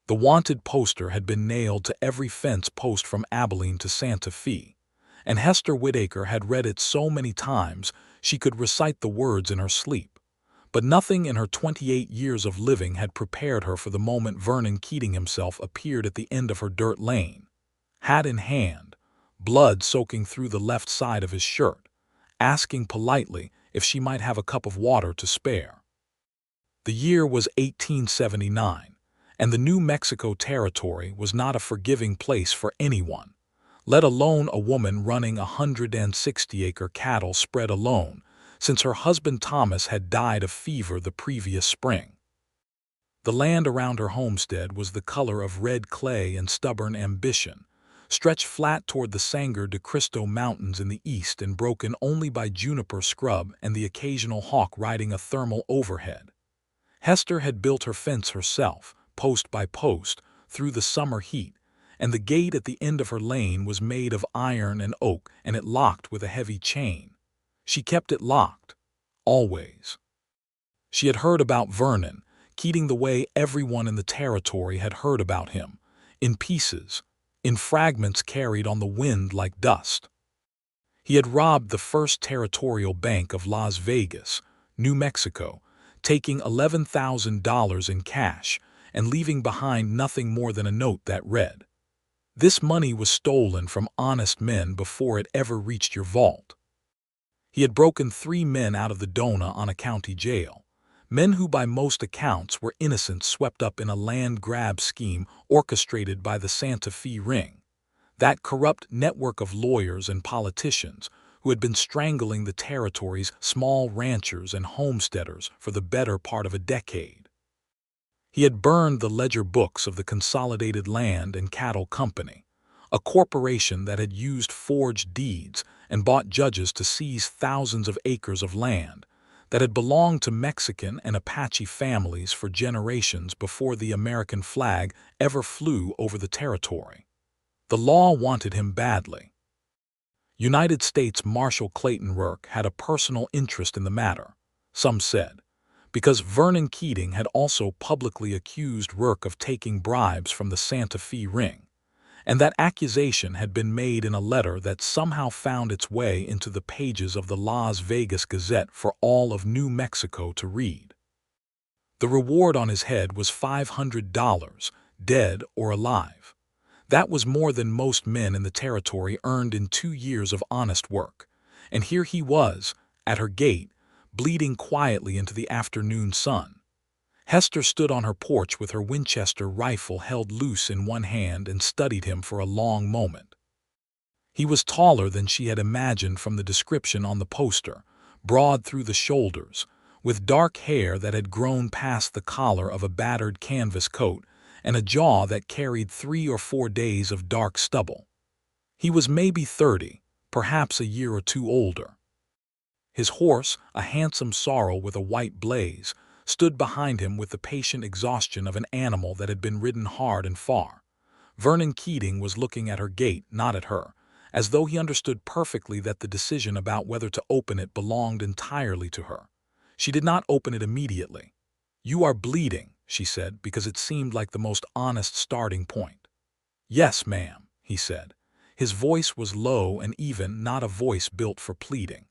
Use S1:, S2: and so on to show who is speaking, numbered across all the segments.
S1: The wanted poster had been nailed to every fence post from Abilene to Santa Fe, and Hester Whitaker had read it so many times she could recite the words in her sleep. But nothing in her 28 years of living had prepared her for the moment Vernon Keating himself appeared at the end of her dirt lane, hat in hand, blood soaking through the left side of his shirt, asking politely if she might have a cup of water to spare. The year was 1879, and the New Mexico Territory was not a forgiving place for anyone, let alone a woman running 160-acre cattle spread alone, since her husband Thomas had died of fever the previous spring. The land around her homestead was the color of red clay and stubborn ambition, stretched flat toward the Sangre de Cristo Mountains in the east and broken only by juniper scrub and the occasional hawk riding a thermal overhead. Hester had built her fence herself, post by post, through the summer heat, and the gate at the end of her lane was made of iron and oak, and it locked with a heavy chain. She kept it locked, always. She had heard about Vernon Keating the way everyone in the territory had heard about him, in pieces, in fragments carried on the wind like dust. He had robbed the First Territorial Bank of Las Vegas, New Mexico, taking $11,000 in cash and leaving behind nothing more than a note that read, "This money was stolen from honest men before it ever reached your vault." He had broken 3 men out of the Dona on a county jail, men who by most accounts were innocent, swept up in a land grab scheme orchestrated by the Santa Fe Ring, that corrupt network of lawyers and politicians who had been strangling the territory's small ranchers and homesteaders for the better part of a decade. He had burned the ledger books of the Consolidated Land and Cattle Company, a corporation that had used forged deeds and bought judges to seize thousands of acres of land that had belonged to Mexican and Apache families for generations before the American flag ever flew over the territory. The law wanted him badly. United States Marshal Clayton Rourke had a personal interest in the matter, some said, because Vernon Keating had also publicly accused Rourke of taking bribes from the Santa Fe Ring, and that accusation had been made in a letter that somehow found its way into the pages of the Las Vegas Gazette for all of New Mexico to read. The reward on his head was $500, dead or alive. That was more than most men in the territory earned in 2 years of honest work, and here he was, at her gate, bleeding quietly into the afternoon sun. Hester stood on her porch with her Winchester rifle held loose in one hand and studied him for a long moment. He was taller than she had imagined from the description on the poster, broad through the shoulders, with dark hair that had grown past the collar of a battered canvas coat, and a jaw that carried 3 or 4 days of dark stubble. He was maybe 30, perhaps a year or 2 older. His horse, a handsome sorrel with a white blaze, stood behind him with the patient exhaustion of an animal that had been ridden hard and far. Vernon Keating was looking at her gate, not at her, as though he understood perfectly that the decision about whether to open it belonged entirely to her. She did not open it immediately. "You are bleeding," she said, because it seemed like the most honest starting point. "Yes, ma'am," he said. His voice was low and even, not a voice built for pleading.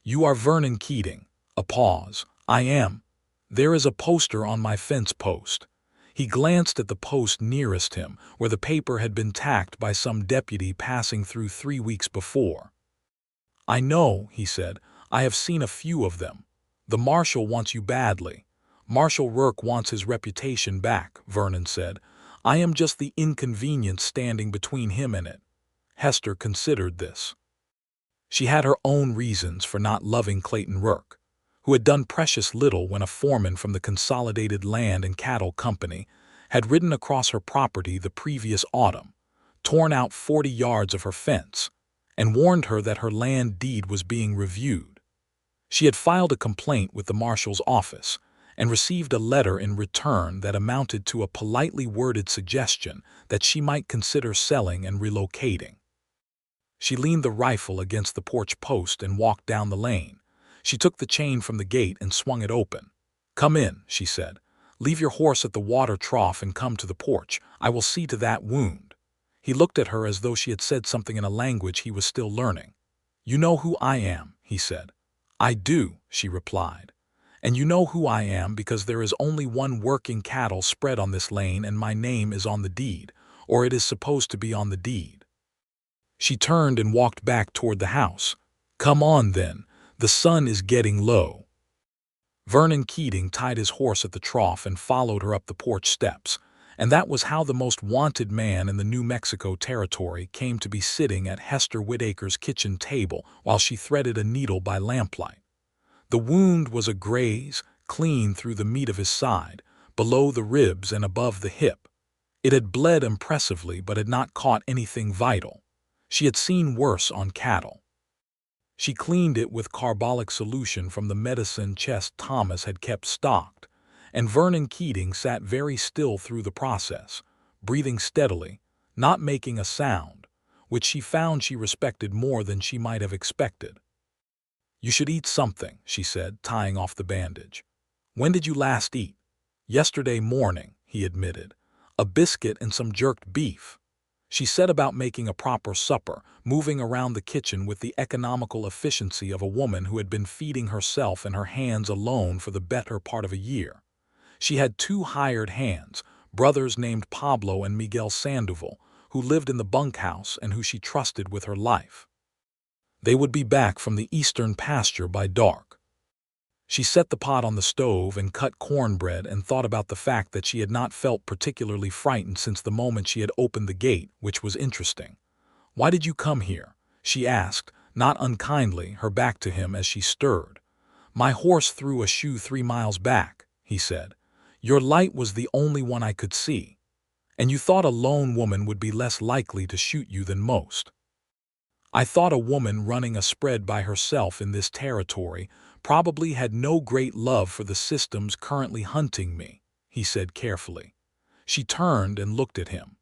S1: "You are Vernon Keating." A pause. "I am. There is a poster on my fence post." He glanced at the post nearest him, where the paper had been tacked by some deputy passing through 3 weeks before. "I know," he said. "I have seen a few of them. The marshal wants you badly." "Marshal Rourke wants his reputation back," Vernon said. "I am just the inconvenience standing between him and it." Hester considered this. She had her own reasons for not loving Clayton Rourke, who had done precious little when a foreman from the Consolidated Land and Cattle Company had ridden across her property the previous autumn, torn out 40 yards of her fence, and warned her that her land deed was being reviewed. She had filed a complaint with the marshal's office and received a letter in return that amounted to a politely worded suggestion that she might consider selling and relocating. She leaned the rifle against the porch post and walked down the lane. She took the chain from the gate and swung it open. "Come in," she said. Leave your horse at the water trough and come to the porch. I will see to that wound." He looked at her as though she had said something in a language he was still learning. "You know who I am," he said. "I do," she replied. "And you know who I am because there is only one working cattle spread on this lane and my name is on the deed, or it is supposed to be on the deed." She turned and walked back toward the house. "Come on, then. The sun is getting low." Vernon Keating tied his horse at the trough and followed her up the porch steps, and that was how the most wanted man in the New Mexico territory came to be sitting at Hester Whitaker's kitchen table while she threaded a needle by lamplight. The wound was a graze, clean through the meat of his side, below the ribs and above the hip. It had bled impressively but had not caught anything vital. She had seen worse on cattle. She cleaned it with carbolic solution from the medicine chest Thomas had kept stocked, and Vernon Keating sat very still through the process, breathing steadily, not making a sound, which she found she respected more than she might have expected. "You should eat something," she said, tying off the bandage. "When did you last eat?" "Yesterday morning," he admitted. "A biscuit and some jerked beef." She set about making a proper supper, moving around the kitchen with the economical efficiency of a woman who had been feeding herself and her hands alone for the better part of a year. She had 2 hired hands, brothers named Pablo and Miguel Sandoval, who lived in the bunkhouse and who she trusted with her life. They would be back from the eastern pasture by dark. She set the pot on the stove and cut cornbread and thought about the fact that she had not felt particularly frightened since the moment she had opened the gate, which was interesting. "Why did you come here?" she asked, not unkindly, her back to him as she stirred. "My horse threw a shoe 3 miles back," he said. "Your light was the only one I could see. And you thought a lone woman would be less likely to shoot you than most." "I thought a woman running a spread by herself in this territory probably had no great love for the systems currently hunting me," he said carefully. She turned and looked at him.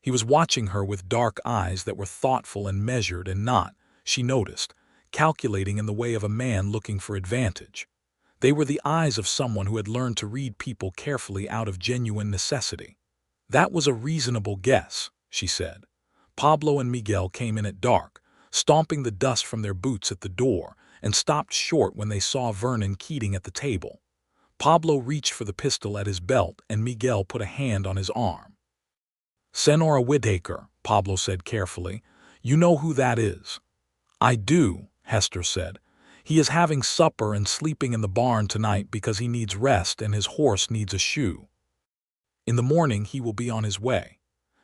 S1: He was watching her with dark eyes that were thoughtful and measured and not, she noticed, calculating in the way of a man looking for advantage. They were the eyes of someone who had learned to read people carefully out of genuine necessity. "That was a reasonable guess," she said. Pablo and Miguel came in at dark, stomping the dust from their boots at the door, and stopped short when they saw Vernon Keating at the table. Pablo reached for the pistol at his belt and Miguel put a hand on his arm. "Senora Whitaker," Pablo said carefully, "you know who that is." "I do," Hester said. "He is having supper and sleeping in the barn tonight because he needs rest and his horse needs a shoe. In the morning he will be on his way."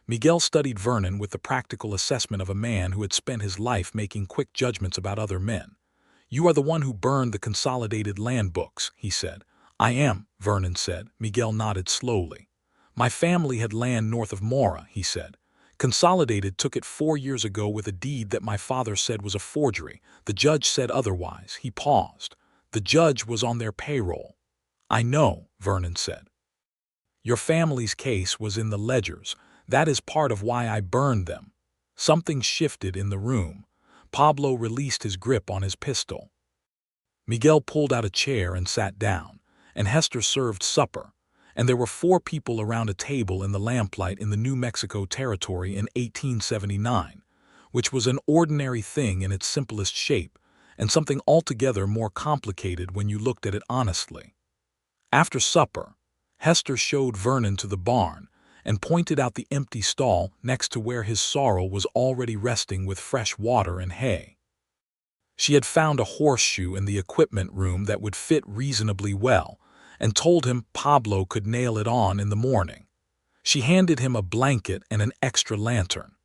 S1: Miguel studied Vernon with the practical assessment of a man who had spent his life making quick judgments about other men. "You are the one who burned the consolidated land books," he said. "I am," Vernon said. Miguel nodded slowly. "My family had land north of Mora," he said. "Consolidated took it 4 years ago with a deed that my father said was a forgery. The judge said otherwise." He paused. "The judge was on their payroll." "I know," Vernon said. "Your family's case was in the ledgers. That is part of why I burned them." Something shifted in the room. Pablo released his grip on his pistol. Miguel pulled out a chair and sat down, and Hester served supper, and there were 4 people around a table in the lamplight in the New Mexico territory in 1879, which was an ordinary thing in its simplest shape, and something altogether more complicated when you looked at it honestly. After supper, Hester showed Vernon to the barn and pointed out the empty stall next to where his sorrel was already resting with fresh water and hay. She had found a horseshoe in the equipment room that would fit reasonably well, and told him Pablo could nail it on in the morning. She handed him a blanket and an extra lantern.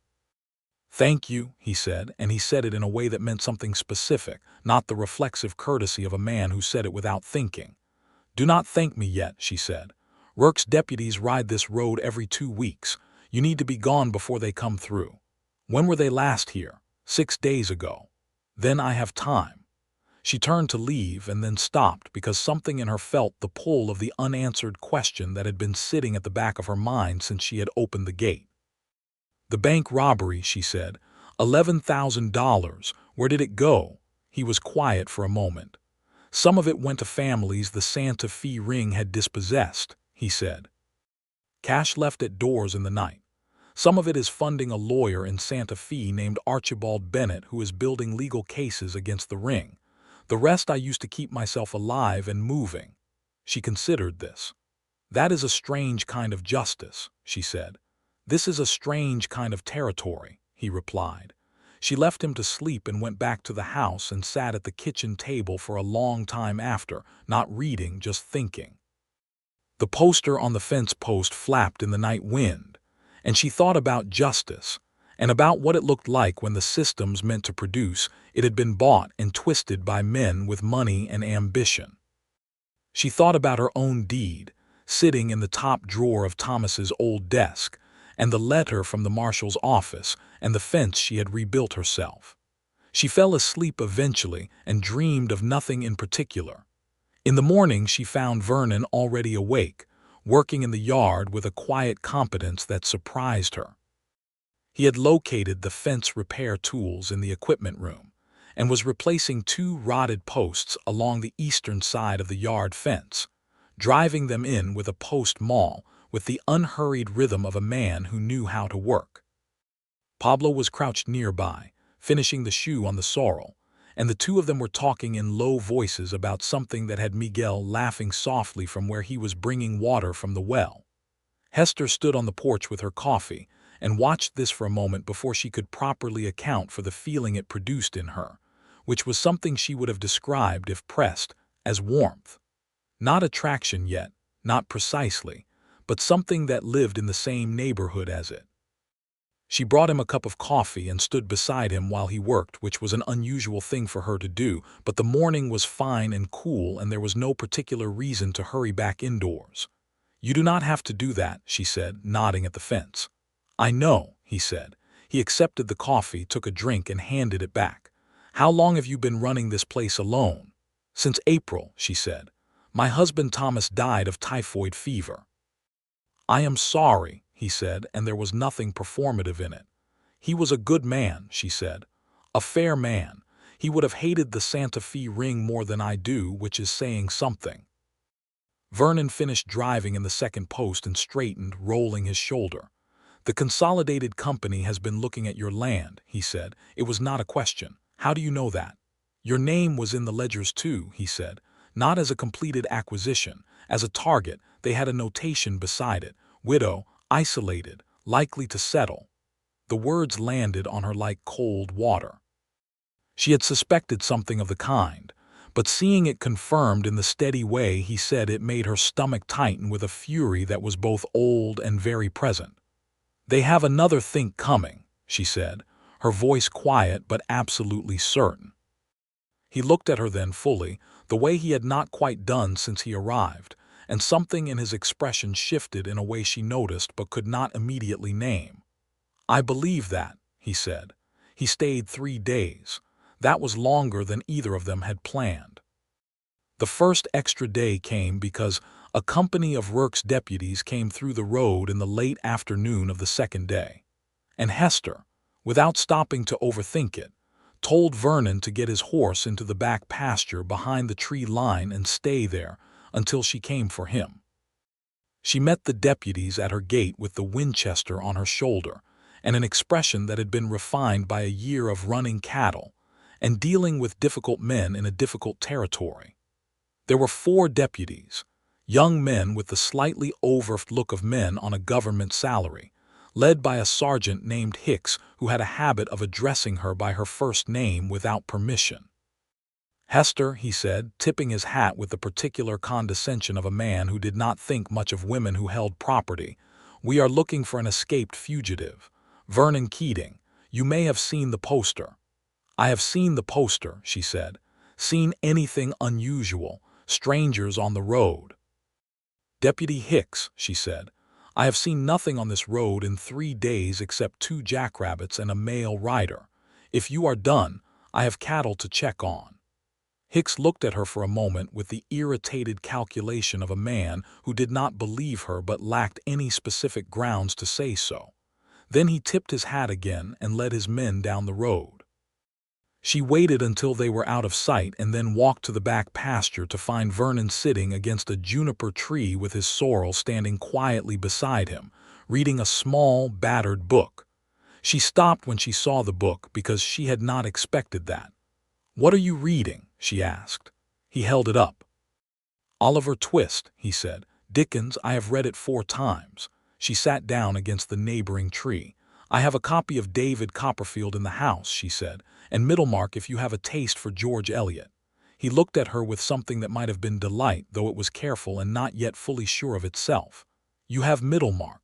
S1: "Thank you," he said, and he said it in a way that meant something specific, not the reflexive courtesy of a man who said it without thinking. "Do not thank me yet," she said. "Rourke's deputies ride this road every 2 weeks. You need to be gone before they come through. When were they last here?" 6 days ago. "Then I have time." She turned to leave and then stopped because something in her felt the pull of the unanswered question that had been sitting at the back of her mind since she had opened the gate. "The bank robbery," she said. $11,000. Where did it go?" He was quiet for a moment. Some of it went to families the Santa Fe ring had dispossessed, he said. Cash left at doors in the night. Some of it is funding a lawyer in Santa Fe named Archibald Bennett who is building legal cases against the ring. The rest I used to keep myself alive and moving. She considered this. That is a strange kind of justice, she said. This is a strange kind of territory, he replied. She left him to sleep and went back to the house and sat at the kitchen table for a long time after, not reading, just thinking. The poster on the fence post flapped in the night wind, and she thought about justice and about what it looked like when the systems meant to produce it had been bought and twisted by men with money and ambition. She thought about her own deed, sitting in the top drawer of Thomas's old desk, and the letter from the marshal's office, and the fence she had rebuilt herself. She fell asleep eventually and dreamed of nothing in particular. In the morning she found Vernon already awake, working in the yard with a quiet competence that surprised her. He had located the fence repair tools in the equipment room and was replacing 2 rotted posts along the eastern side of the yard fence, driving them in with a post maul with the unhurried rhythm of a man who knew how to work. Pablo was crouched nearby, finishing the shoe on the sorrel, and the two of them were talking in low voices about something that had Miguel laughing softly from where he was bringing water from the well. Hester stood on the porch with her coffee and watched this for a moment before she could properly account for the feeling it produced in her, which was something she would have described, if pressed, as warmth. Not attraction yet, not precisely, but something that lived in the same neighborhood as it. She brought him a cup of coffee and stood beside him while he worked, which was an unusual thing for her to do, but the morning was fine and cool and there was no particular reason to hurry back indoors. "You do not have to do that," she said, nodding at the fence. "I know," he said. He accepted the coffee, took a drink, and handed it back. "How long have you been running this place alone?" "Since April," she said. "My husband Thomas died of typhoid fever." "I am sorry," he said, and there was nothing performative in it. "He was a good man," she said. "A fair man. He would have hated the Santa Fe ring more than I do, which is saying something." Vernon finished driving in the second post and straightened, rolling his shoulder. "The Consolidated Company has been looking at your land," he said. "It was not a question. How do you know that?" "Your name was in the ledgers too," he said. "Not as a completed acquisition. As a target, they had a notation beside it. Widow, isolated, likely to settle." The words landed on her like cold water. She had suspected something of the kind, but seeing it confirmed in the steady way he said it made her stomach tighten with a fury that was both old and very present. "They have another think coming," she said, her voice quiet but absolutely certain. He looked at her then fully, the way he had not quite done since he arrived, and something in his expression shifted in a way she noticed but could not immediately name. "I believe that," he said. "He stayed 3 days. That was longer than either of them had planned." The first extra day came because a company of Rourke's deputies came through the road in the late afternoon of the second day, and Hester, without stopping to overthink it, told Vernon to get his horse into the back pasture behind the tree line and stay there until she came for him. She met the deputies at her gate with the Winchester on her shoulder and an expression that had been refined by a year of running cattle and dealing with difficult men in a difficult territory. There were 4 deputies, young men with the slightly overfed look of men on a government salary, led by a sergeant named Hicks who had a habit of addressing her by her first name without permission. "Hester," he said, tipping his hat with the particular condescension of a man who did not think much of women who held property, "we are looking for an escaped fugitive. Vernon Keating. You may have seen the poster." "I have seen the poster," she said. "Seen anything unusual? Strangers on the road?" "Deputy Hicks," she said, "I have seen nothing on this road in 3 days except 2 jackrabbits and a male rider. If you are done, I have cattle to check on." Hicks looked at her for a moment with the irritated calculation of a man who did not believe her but lacked any specific grounds to say so. Then he tipped his hat again and led his men down the road. She waited until they were out of sight and then walked to the back pasture to find Vernon sitting against a juniper tree with his sorrel standing quietly beside him, reading a small, battered book. She stopped when she saw the book because she had not expected that. "What are you reading?" she asked. He held it up. "Oliver Twist," he said. "Dickens, I have read it 4 times. She sat down against the neighboring tree. "I have a copy of David Copperfield in the house," she said, "and Middlemarch if you have a taste for George Eliot." He looked at her with something that might have been delight, though it was careful and not yet fully sure of itself. "You have Middlemarch.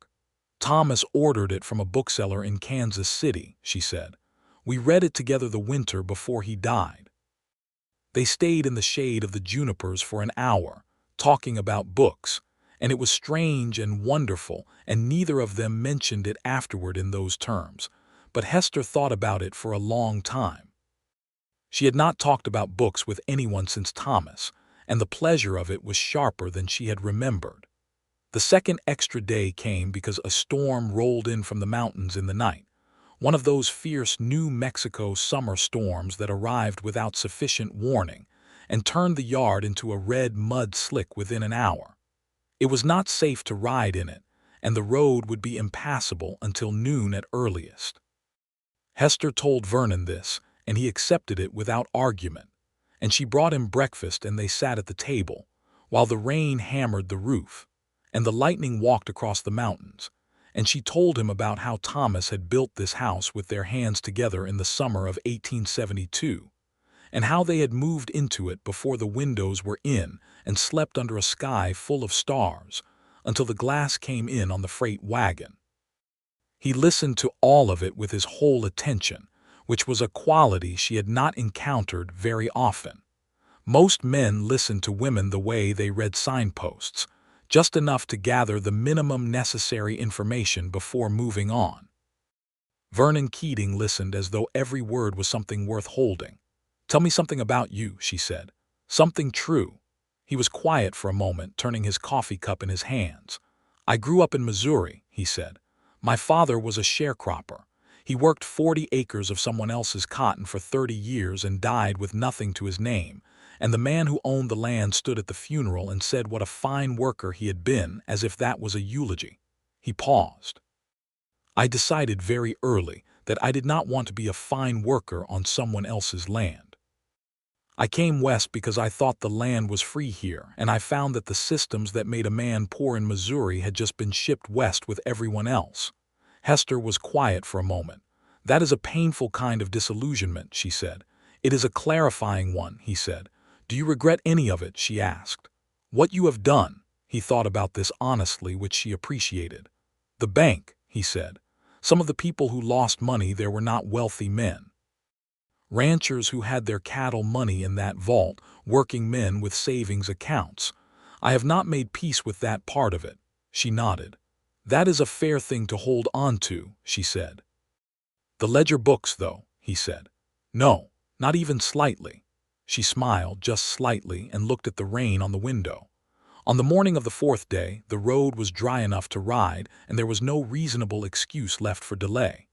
S1: Thomas ordered it from a bookseller in Kansas City," she said. "We read it together the winter before he died." They stayed in the shade of the junipers for an hour, talking about books, and it was strange and wonderful, and neither of them mentioned it afterward in those terms, but Hester thought about it for a long time. She had not talked about books with anyone since Thomas, and the pleasure of it was sharper than she had remembered. The second extra day came because a storm rolled in from the mountains in the night, one of those fierce New Mexico summer storms that arrived without sufficient warning and turned the yard into a red mud slick within an hour. It was not safe to ride in it, and the road would be impassable until noon at earliest. Hester told Vernon this, and he accepted it without argument, and she brought him breakfast and they sat at the table, while the rain hammered the roof, and the lightning walked across the mountains, and she told him about how Thomas had built this house with their hands together in the summer of 1872, and how they had moved into it before the windows were in and slept under a sky full of stars until the glass came in on the freight wagon. He listened to all of it with his whole attention, which was a quality she had not encountered very often. Most men listened to women the way they read signposts, just enough to gather the minimum necessary information before moving on. Vernon Keating listened as though every word was something worth holding. "Tell me something about you," she said. "Something true." He was quiet for a moment, turning his coffee cup in his hands. "I grew up in Missouri," he said. "My father was a sharecropper. He worked 40 acres of someone else's cotton for 30 years and died with nothing to his name, and the man who owned the land stood at the funeral and said what a fine worker he had been, as if that was a eulogy." He paused. "I decided very early that I did not want to be a fine worker on someone else's land. I came west because I thought the land was free here, and I found that the systems that made a man poor in Missouri had just been shipped west with everyone else." Hester was quiet for a moment. "That is a painful kind of disillusionment," she said. "It is a clarifying one," he said. "Do you regret any of it?" she asked. "What you have done?" He thought about this honestly, which she appreciated. "The bank," he said. "Some of the people who lost money there were not wealthy men. Ranchers who had their cattle money in that vault, working men with savings accounts. I have not made peace with that part of it." She nodded. "That is a fair thing to hold on to," she said. "The ledger books, though," he said. "No, not even slightly." She smiled just slightly and looked at the rain on the window. On the morning of the 4th day, the road was dry enough to ride, and there was no reasonable excuse left for delay.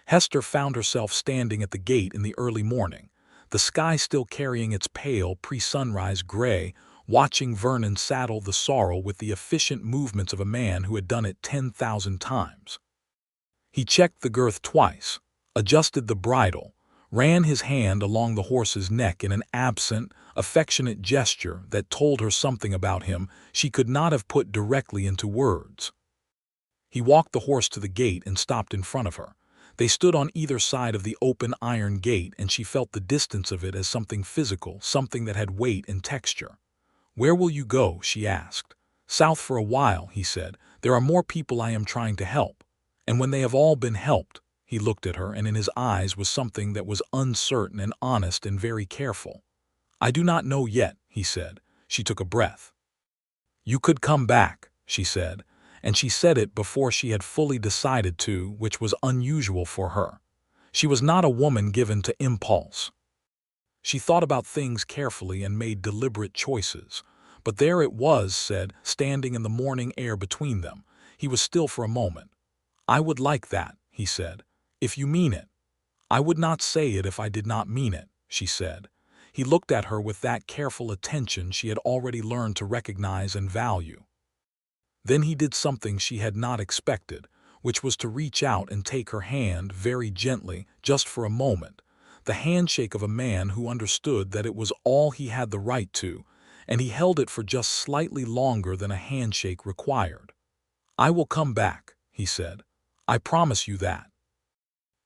S1: Hester found herself standing at the gate in the early morning, the sky still carrying its pale pre-sunrise gray, watching Vernon saddle the sorrel with the efficient movements of a man who had done it 10,000 times. He checked the girth twice, adjusted the bridle, ran his hand along the horse's neck in an absent, affectionate gesture that told her something about him she could not have put directly into words. He walked the horse to the gate and stopped in front of her. They stood on either side of the open iron gate, and she felt the distance of it as something physical, something that had weight and texture. "Where will you go?" she asked. "South for a while," he said. "There are more people I am trying to help. And when they have all been helped," he looked at her, and in his eyes was something that was uncertain and honest and very careful. "I do not know yet," he said. She took a breath. "You could come back," she said, and she said it before she had fully decided to, which was unusual for her. She was not a woman given to impulse. She thought about things carefully and made deliberate choices. But there it was, said, standing in the morning air between them. He was still for a moment. "I would like that," he said, "if you mean it." "I would not say it if I did not mean it," she said. He looked at her with that careful attention she had already learned to recognize and value. Then he did something she had not expected, which was to reach out and take her hand very gently, just for a moment, the handshake of a man who understood that it was all he had the right to, and he held it for just slightly longer than a handshake required. "I will come back," he said. "I promise you that."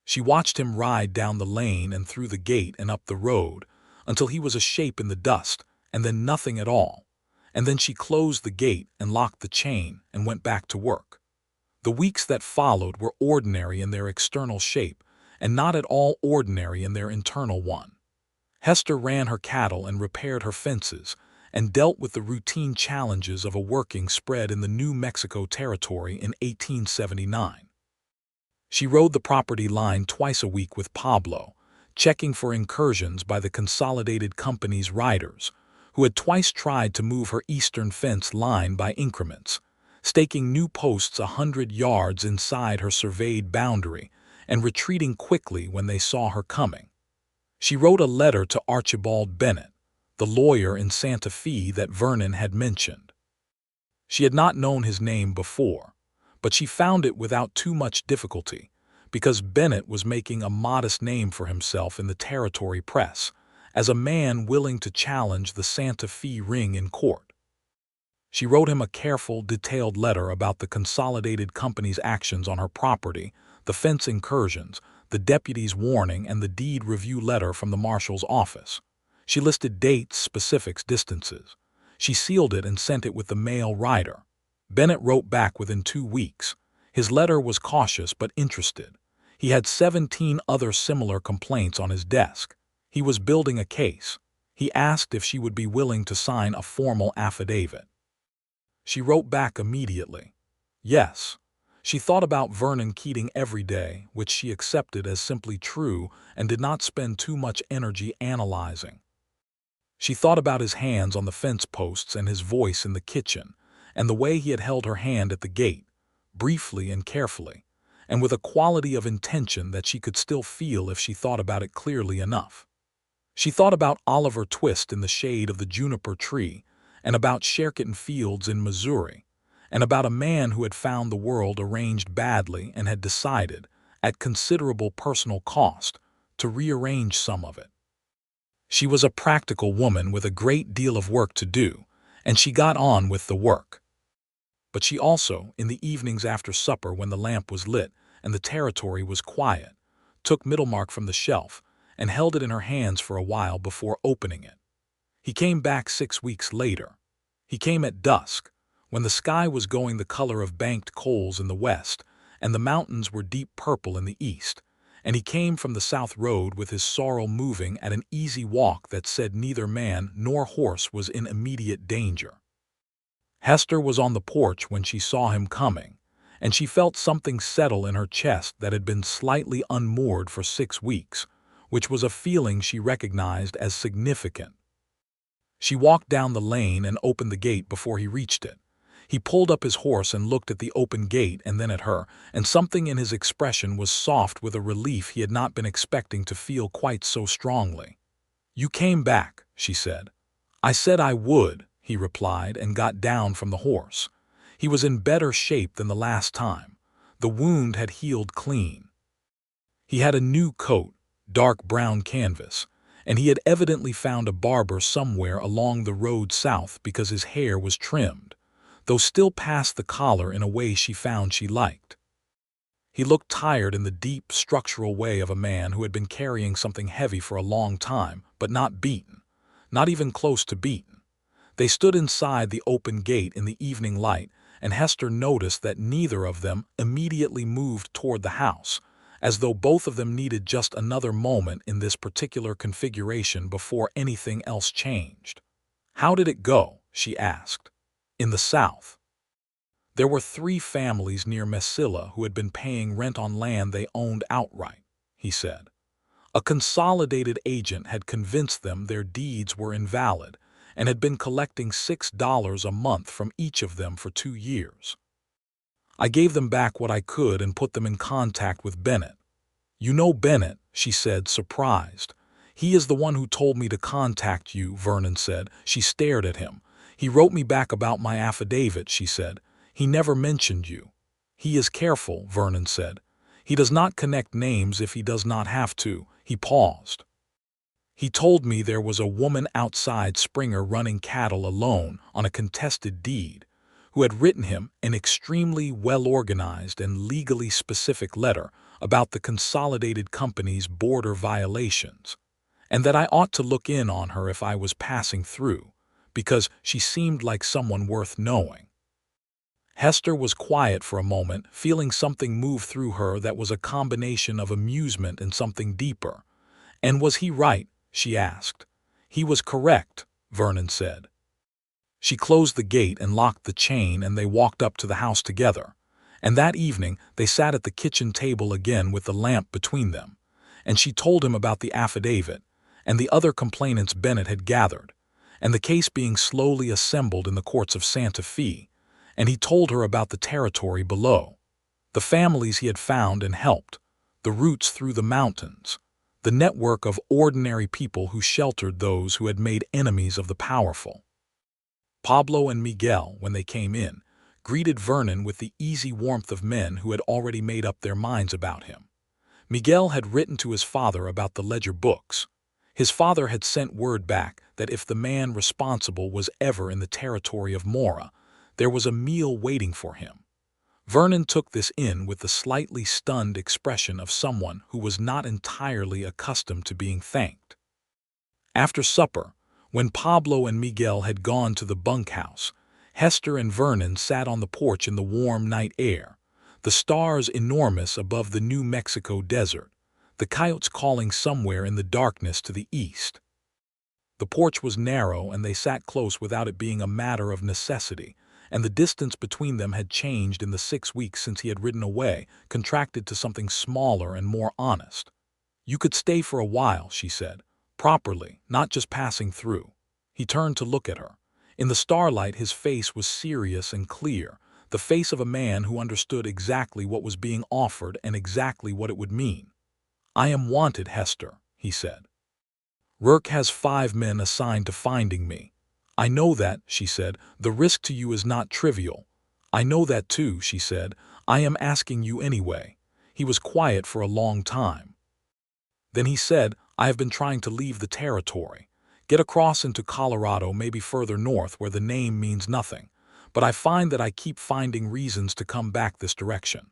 S1: She watched him ride down the lane and through the gate and up the road, until he was a shape in the dust, and then nothing at all. And then she closed the gate and locked the chain and went back to work. The weeks that followed were ordinary in their external shape, and not at all ordinary in their internal one. Hester ran her cattle and repaired her fences, and dealt with the routine challenges of a working spread in the New Mexico Territory in 1879. She rode the property line twice a week with Pablo, checking for incursions by the Consolidated Company's riders, who had twice tried to move her eastern fence line by increments, staking new posts 100 yards inside her surveyed boundary and retreating quickly when they saw her coming. She wrote a letter to Archibald Bennett, the lawyer in Santa Fe that Vernon had mentioned. She had not known his name before, but she found it without too much difficulty, because Bennett was making a modest name for himself in the territory press, as a man willing to challenge the Santa Fe ring in court. She wrote him a careful, detailed letter about the Consolidated Company's actions on her property, the fence incursions, the deputy's warning, and the deed review letter from the marshal's office. She listed dates, specifics, distances. She sealed it and sent it with the mail rider. Bennett wrote back within 2 weeks. His letter was cautious but interested. He had 17 other similar complaints on his desk. He was building a case. He asked if she would be willing to sign a formal affidavit. She wrote back immediately. Yes. She thought about Vernon Keating every day, which she accepted as simply true and did not spend too much energy analyzing. She thought about his hands on the fence posts and his voice in the kitchen, and the way he had held her hand at the gate, briefly and carefully, and with a quality of intention that she could still feel if she thought about it clearly enough. She thought about Oliver Twist in the shade of the juniper tree, and about Sherkitten Fields in Missouri, and about a man who had found the world arranged badly and had decided, at considerable personal cost, to rearrange some of it. She was a practical woman with a great deal of work to do, and she got on with the work. But she also, in the evenings after supper when the lamp was lit and the territory was quiet, took Middlemark from the shelf and held it in her hands for a while before opening it. He came back 6 weeks later. He came at dusk, when the sky was going the color of banked coals in the west, and the mountains were deep purple in the east, and he came from the south road with his sorrel moving at an easy walk that said neither man nor horse was in immediate danger. Hester was on the porch when she saw him coming, and she felt something settle in her chest that had been slightly unmoored for 6 weeks, which was a feeling she recognized as significant. She walked down the lane and opened the gate before he reached it. He pulled up his horse and looked at the open gate and then at her, and something in his expression was soft with a relief he had not been expecting to feel quite so strongly. "You came back," she said. "I said I would," he replied, and got down from the horse. He was in better shape than the last time. The wound had healed clean. He had a new coat, dark brown canvas, and he had evidently found a barber somewhere along the road south because his hair was trimmed, though still past the collar in a way she found she liked. He looked tired in the deep, structural way of a man who had been carrying something heavy for a long time, but not beaten, not even close to beaten. They stood inside the open gate in the evening light, and Hester noticed that neither of them immediately moved toward the house, as though both of them needed just another moment in this particular configuration before anything else changed. "How did it go?" she asked. "In the South." There were 3 families near Mesilla who had been paying rent on land they owned outright, he said. A consolidated agent had convinced them their deeds were invalid and had been collecting $6 a month from each of them for 2 years. "I gave them back what I could and put them in contact with Bennett. "You know Bennett," she said, surprised. "He is the one who told me to contact you," Vernon said. She stared at him. "He wrote me back about my affidavit," she said. "He never mentioned you." "He is careful," Vernon said. "He does not connect names if he does not have to." He paused. "He told me there was a woman outside Springer running cattle alone on a contested deed, who had written him an extremely well-organized and legally specific letter about the consolidated company's border violations, and that I ought to look in on her if I was passing through, because she seemed like someone worth knowing." Hester was quiet for a moment, feeling something move through her that was a combination of amusement and something deeper. "And was he right?" she asked. "He was correct," Vernon said. She closed the gate and locked the chain, and they walked up to the house together. And that evening they sat at the kitchen table again with the lamp between them, and she told him about the affidavit and the other complainants Bennett had gathered, and the case being slowly assembled in the courts of Santa Fe, and he told her about the territory below, the families he had found and helped, the routes through the mountains, the network of ordinary people who sheltered those who had made enemies of the powerful. Pablo and Miguel, when they came in, greeted Vernon with the easy warmth of men who had already made up their minds about him. Miguel had written to his father about the ledger books. His father had sent word back that if the man responsible was ever in the territory of Mora, there was a meal waiting for him. Vernon took this in with the slightly stunned expression of someone who was not entirely accustomed to being thanked. After supper, when Pablo and Miguel had gone to the bunkhouse, Hester and Vernon sat on the porch in the warm night air, the stars enormous above the New Mexico desert, the coyotes calling somewhere in the darkness to the east. The porch was narrow, and they sat close without it being a matter of necessity, and the distance between them had changed in the 6 weeks since he had ridden away, contracted to something smaller and more honest. "You could stay for a while," she said. "Properly, not just passing through." He turned to look at her. In the starlight his face was serious and clear, the face of a man who understood exactly what was being offered and exactly what it would mean. "I am wanted, Hester," he said. "Rourke has 5 men assigned to finding me." "I know that," she said. "The risk to you is not trivial." "I know that too," she said. "I am asking you anyway." He was quiet for a long time. Then he said, "I have been trying to leave the territory, get across into Colorado, maybe further north where the name means nothing, but I find that I keep finding reasons to come back this direction."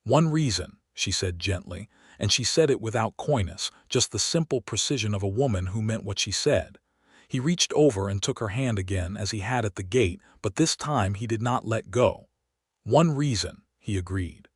S1: "One reason," she said gently, and she said it without coyness, just the simple precision of a woman who meant what she said. He reached over and took her hand again as he had at the gate, but this time he did not let go. "One reason," he agreed.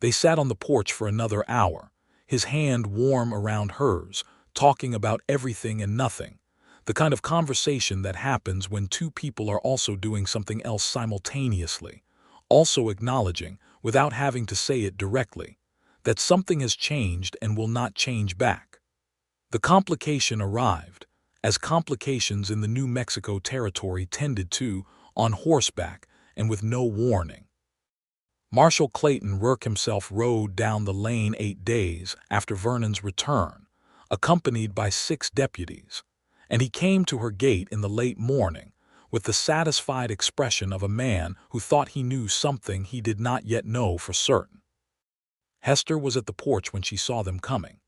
S1: They sat on the porch for another hour, his hand warm around hers, talking about everything and nothing, the kind of conversation that happens when two people are also doing something else simultaneously, also acknowledging, without having to say it directly, that something has changed and will not change back. The complication arrived, as complications in the New Mexico territory tended to, on horseback and with no warning. Marshal Clayton Rourke himself rode down the lane 8 days after Vernon's return, accompanied by 6 deputies, and he came to her gate in the late morning with the satisfied expression of a man who thought he knew something he did not yet know for certain. Hester was at the porch when she saw them coming.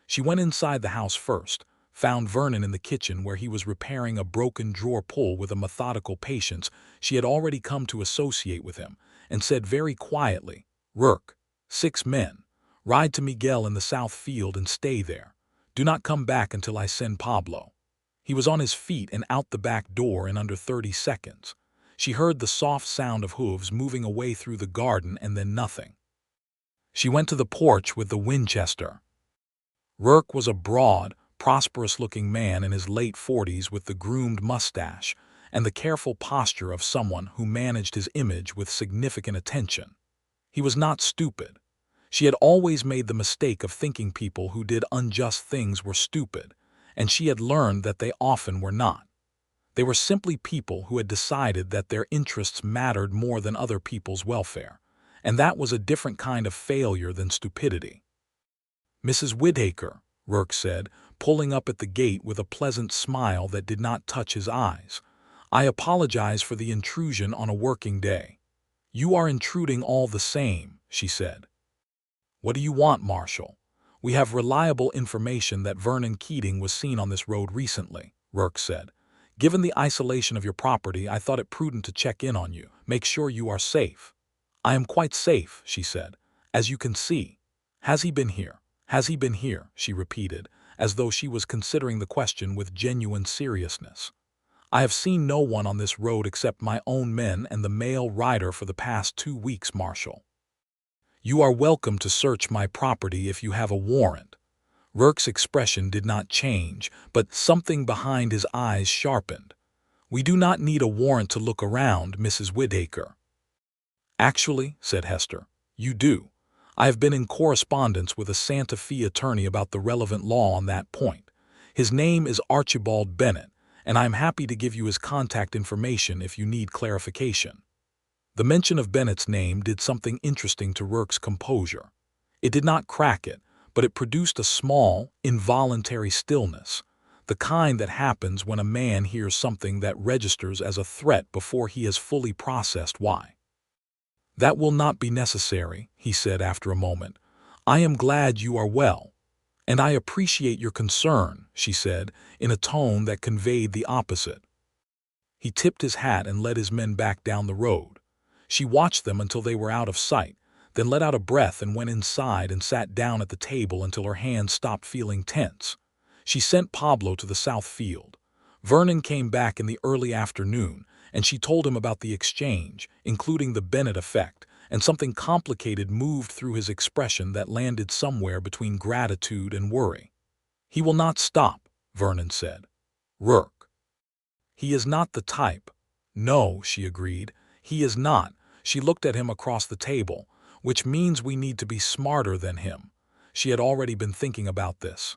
S1: She went inside the house first, found Vernon in the kitchen where he was repairing a broken drawer pull with a methodical patience she had already come to associate with him, and said very quietly, "Rourke, 6 men. Ride to Miguel in the south field and stay there. Do not come back until I send Pablo." He was on his feet and out the back door in under 30 seconds. She heard the soft sound of hooves moving away through the garden and then nothing. She went to the porch with the Winchester. Rourke was a broad, prosperous-looking man in his late 40s with the groomed mustache and the careful posture of someone who managed his image with significant attention. He was not stupid. She had always made the mistake of thinking people who did unjust things were stupid, and she had learned that they often were not. They were simply people who had decided that their interests mattered more than other people's welfare, and that was a different kind of failure than stupidity. Mrs. Whitaker, Rourke said, pulling up at the gate with a pleasant smile that did not touch his eyes. I apologize for the intrusion on a working day. You are intruding all the same, she said. What do you want, Marshal? We have reliable information that Vernon Keating was seen on this road recently, Rourke said. Given the isolation of your property, I thought it prudent to check in on you, make sure you are safe. I am quite safe, she said. As you can see. Has he been here? Has he been here? She repeated, as though she was considering the question with genuine seriousness. I have seen no one on this road except my own men and the male rider for the past 2 weeks, Marshal. You are welcome to search my property if you have a warrant. Rourke's expression did not change, but something behind his eyes sharpened. We do not need a warrant to look around, Mrs. Whitaker. Actually, said Hester, you do. I have been in correspondence with a Santa Fe attorney about the relevant law on that point. His name is Archibald Bennett, and I am happy to give you his contact information if you need clarification. The mention of Bennett's name did something interesting to Rourke's composure. It did not crack it, but it produced a small, involuntary stillness, the kind that happens when a man hears something that registers as a threat before he has fully processed why. That will not be necessary, he said after a moment. I am glad you are well. And I appreciate your concern, she said, in a tone that conveyed the opposite. He tipped his hat and led his men back down the road. She watched them until they were out of sight, then let out a breath and went inside and sat down at the table until her hands stopped feeling tense. She sent Pablo to the south field. Vernon came back in the early afternoon, and she told him about the exchange, including the Bennett effect, and something complicated moved through his expression that landed somewhere between gratitude and worry. He will not stop, Vernon said. Rourke. He is not the type. No, she agreed. He is not. She looked at him across the table, which means we need to be smarter than him. She had already been thinking about this.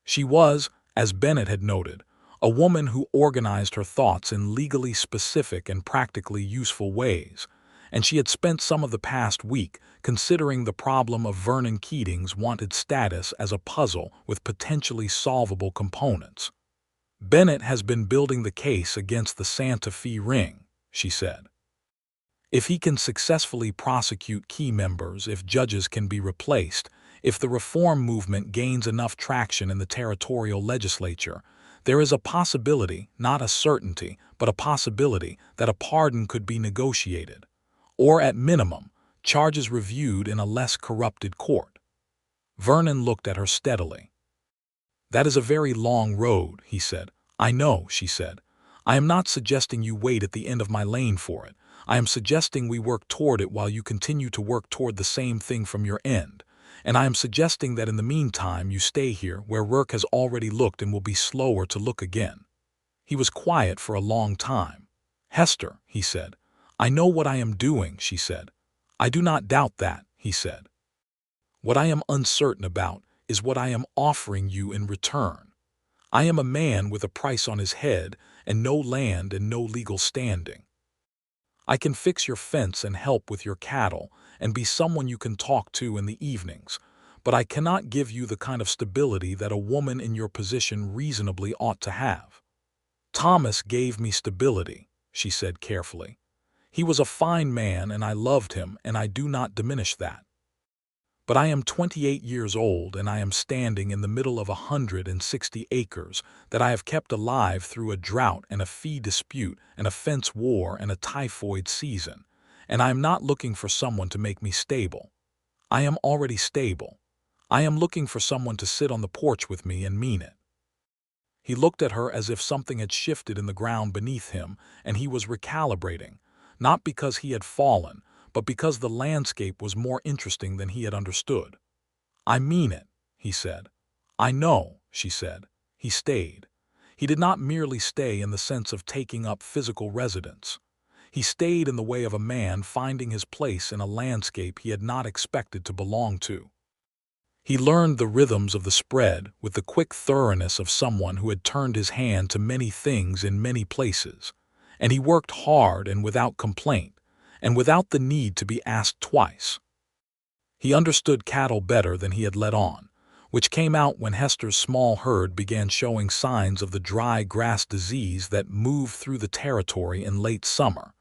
S1: She was, as Bennett had noted, a woman who organized her thoughts in legally specific and practically useful ways, and she had spent some of the past week considering the problem of Vernon Keating's wanted status as a puzzle with potentially solvable components. Bennett has been building the case against the Santa Fe ring, she said. If he can successfully prosecute key members, if judges can be replaced, if the reform movement gains enough traction in the territorial legislature, there is a possibility, not a certainty, but a possibility that a pardon could be negotiated, or at minimum, charges reviewed in a less corrupted court. Vernon looked at her steadily. That is a very long road, he said. I know, she said. I am not suggesting you wait at the end of my lane for it. I am suggesting we work toward it while you continue to work toward the same thing from your end. And I am suggesting that in the meantime you stay here where Rourke has already looked and will be slower to look again. He was quiet for a long time. Hester, he said. I know what I am doing, she said. I do not doubt that, he said. What I am uncertain about is what I am offering you in return. I am a man with a price on his head and no land and no legal standing. I can fix your fence and help with your cattle and be someone you can talk to in the evenings, but I cannot give you the kind of stability that a woman in your position reasonably ought to have. Thomas gave me stability, she said carefully. He was a fine man and I loved him, and I do not diminish that. But I am 28 years old and I am standing in the middle of 160 acres that I have kept alive through a drought and a fee dispute and a fence war and a typhoid season, and I am not looking for someone to make me stable. I am already stable. I am looking for someone to sit on the porch with me and mean it. He looked at her as if something had shifted in the ground beneath him and he was recalibrating, not because he had fallen, but because the landscape was more interesting than he had understood. I mean it, he said. I know, she said. He stayed. He did not merely stay in the sense of taking up physical residence. He stayed in the way of a man finding his place in a landscape he had not expected to belong to. He learned the rhythms of the spread with the quick thoroughness of someone who had turned his hand to many things in many places, and he worked hard and without complaint, and without the need to be asked twice. He understood cattle better than he had let on, which came out when Hester's small herd began showing signs of the dry grass disease that moved through the territory in late summer,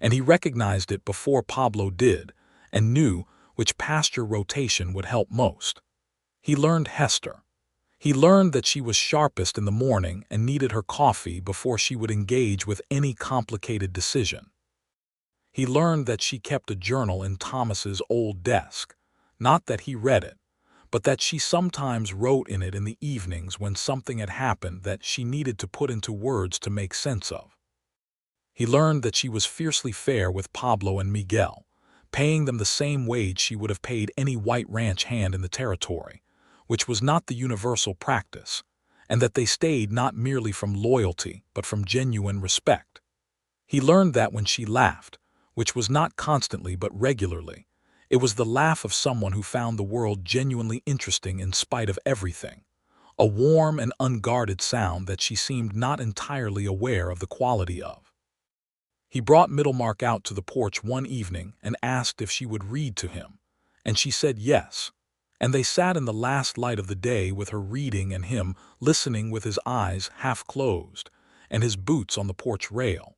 S1: and he recognized it before Pablo did and knew which pasture rotation would help most. He learned Hester. He learned that she was sharpest in the morning and needed her coffee before she would engage with any complicated decision. He learned that she kept a journal in Thomas's old desk, not that he read it, but that she sometimes wrote in it in the evenings when something had happened that she needed to put into words to make sense of. He learned that she was fiercely fair with Pablo and Miguel, paying them the same wage she would have paid any white ranch hand in the territory, which was not the universal practice, and that they stayed not merely from loyalty but from genuine respect. He learned that when she laughed, which was not constantly but regularly, it was the laugh of someone who found the world genuinely interesting in spite of everything, a warm and unguarded sound that she seemed not entirely aware of the quality of. He brought Middlemark out to the porch one evening and asked if she would read to him, and she said yes, and they sat in the last light of the day with her reading and him listening with his eyes half closed and his boots on the porch rail.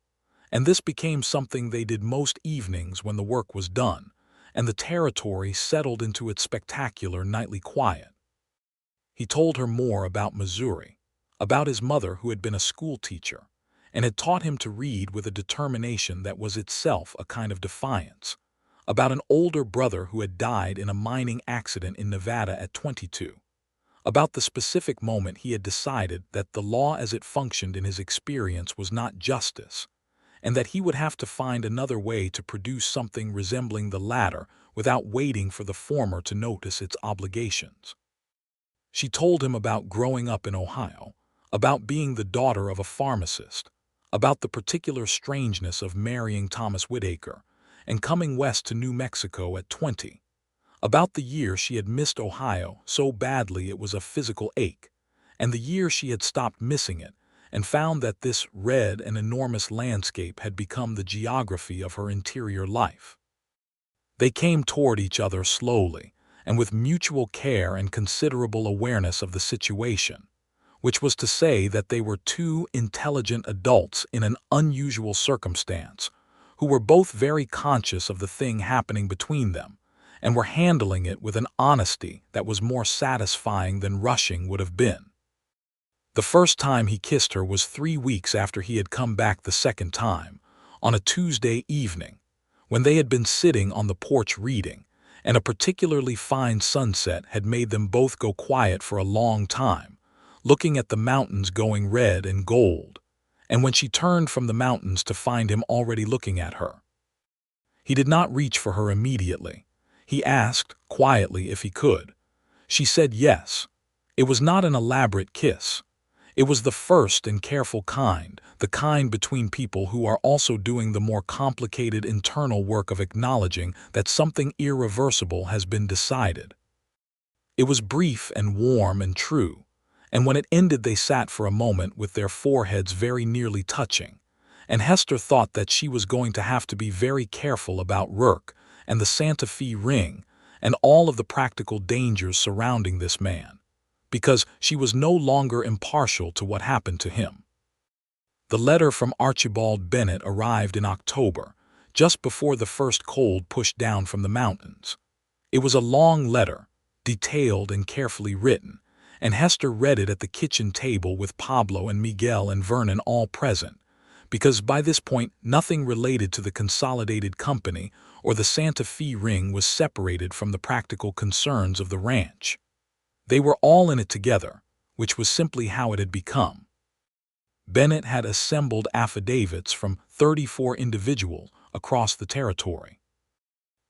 S1: And this became something they did most evenings when the work was done, and the territory settled into its spectacular nightly quiet. He told her more about Missouri, about his mother who had been a school teacher, and had taught him to read with a determination that was itself a kind of defiance, about an older brother who had died in a mining accident in Nevada at 22, about the specific moment he had decided that the law as it functioned in his experience was not justice, and that he would have to find another way to produce something resembling the latter without waiting for the former to notice its obligations. She told him about growing up in Ohio, about being the daughter of a pharmacist, about the particular strangeness of marrying Thomas Whitaker and coming west to New Mexico at 20, about the year she had missed Ohio so badly it was a physical ache, and the year she had stopped missing it and found that this red and enormous landscape had become the geography of her interior life. They came toward each other slowly and with mutual care and considerable awareness of the situation, which was to say that they were two intelligent adults in an unusual circumstance, who were both very conscious of the thing happening between them, and were handling it with an honesty that was more satisfying than rushing would have been. The first time he kissed her was 3 weeks after he had come back the second time, on a Tuesday evening, when they had been sitting on the porch reading, and a particularly fine sunset had made them both go quiet for a long time, looking at the mountains going red and gold, and when she turned from the mountains to find him already looking at her. He did not reach for her immediately. He asked, quietly, if he could. She said yes. It was not an elaborate kiss. It was the first and careful kind, the kind between people who are also doing the more complicated internal work of acknowledging that something irreversible has been decided. It was brief and warm and true, and when it ended they sat for a moment with their foreheads very nearly touching, and Hester thought that she was going to have to be very careful about Rourke and the Santa Fe ring and all of the practical dangers surrounding this man, because she was no longer impartial to what happened to him. The letter from Archibald Bennett arrived in October, just before the first cold pushed down from the mountains. It was a long letter, detailed and carefully written, and Hester read it at the kitchen table with Pablo and Miguel and Vernon all present, because by this point nothing related to the consolidated company or the Santa Fe ring was separated from the practical concerns of the ranch. They were all in it together, which was simply how it had become. Bennett had assembled affidavits from 34 individuals across the territory.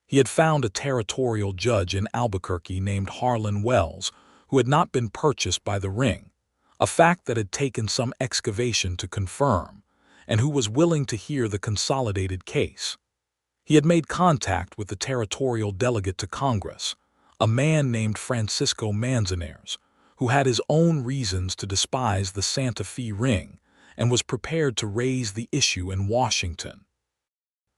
S1: He had found a territorial judge in Albuquerque named Harlan Wells, who had not been purchased by the ring, a fact that had taken some excavation to confirm, and who was willing to hear the consolidated case. He had made contact with the territorial delegate to Congress, a man named Francisco Manzanares, who had his own reasons to despise the Santa Fe ring and was prepared to raise the issue in Washington.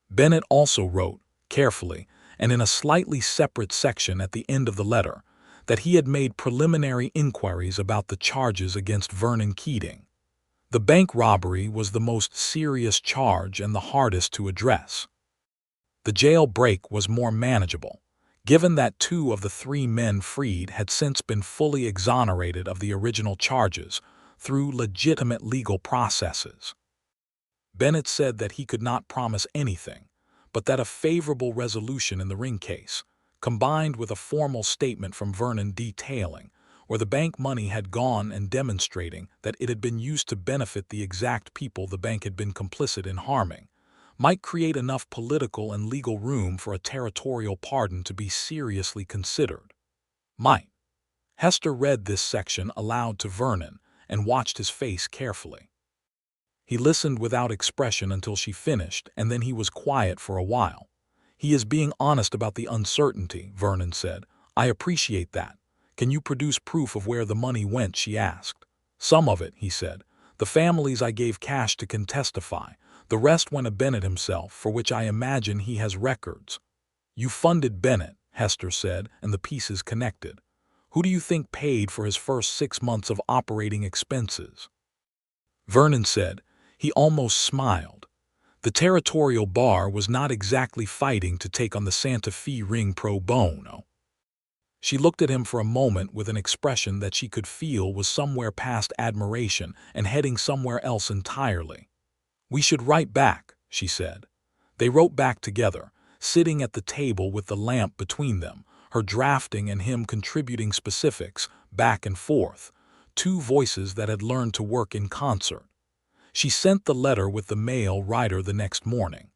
S1: Bennett also wrote, carefully, and in a slightly separate section at the end of the letter, that he had made preliminary inquiries about the charges against Vernon Keating. The bank robbery was the most serious charge and the hardest to address. The jail break was more manageable, given that 2 of the 3 men freed had since been fully exonerated of the original charges through legitimate legal processes. Bennett said that he could not promise anything, but that a favorable resolution in the Ring case, combined with a formal statement from Vernon detailing where the bank money had gone and demonstrating that it had been used to benefit the exact people the bank had been complicit in harming, might create enough political and legal room for a territorial pardon to be seriously considered. Might. Hester read this section aloud to Vernon and watched his face carefully. He listened without expression until she finished, and then he was quiet for a while. "He is being honest about the uncertainty," Vernon said. "I appreciate that. Can you produce proof of where the money went?" she asked. "Some of it," he said. "The families I gave cash to can testify. The rest went to Bennett himself, for which I imagine he has records." "You funded Bennett," Hester said, "and the pieces connected. Who do you think paid for his first 6 months of operating expenses?" Vernon said. He almost smiled. The territorial bar was not exactly fighting to take on the Santa Fe ring pro bono. She looked at him for a moment with an expression that she could feel was somewhere past admiration and heading somewhere else entirely. "We should write back," she said. They wrote back together, sitting at the table with the lamp between them, her drafting and him contributing specifics, back and forth, 2 voices that had learned to work in concert. She sent the letter with the mail rider the next morning.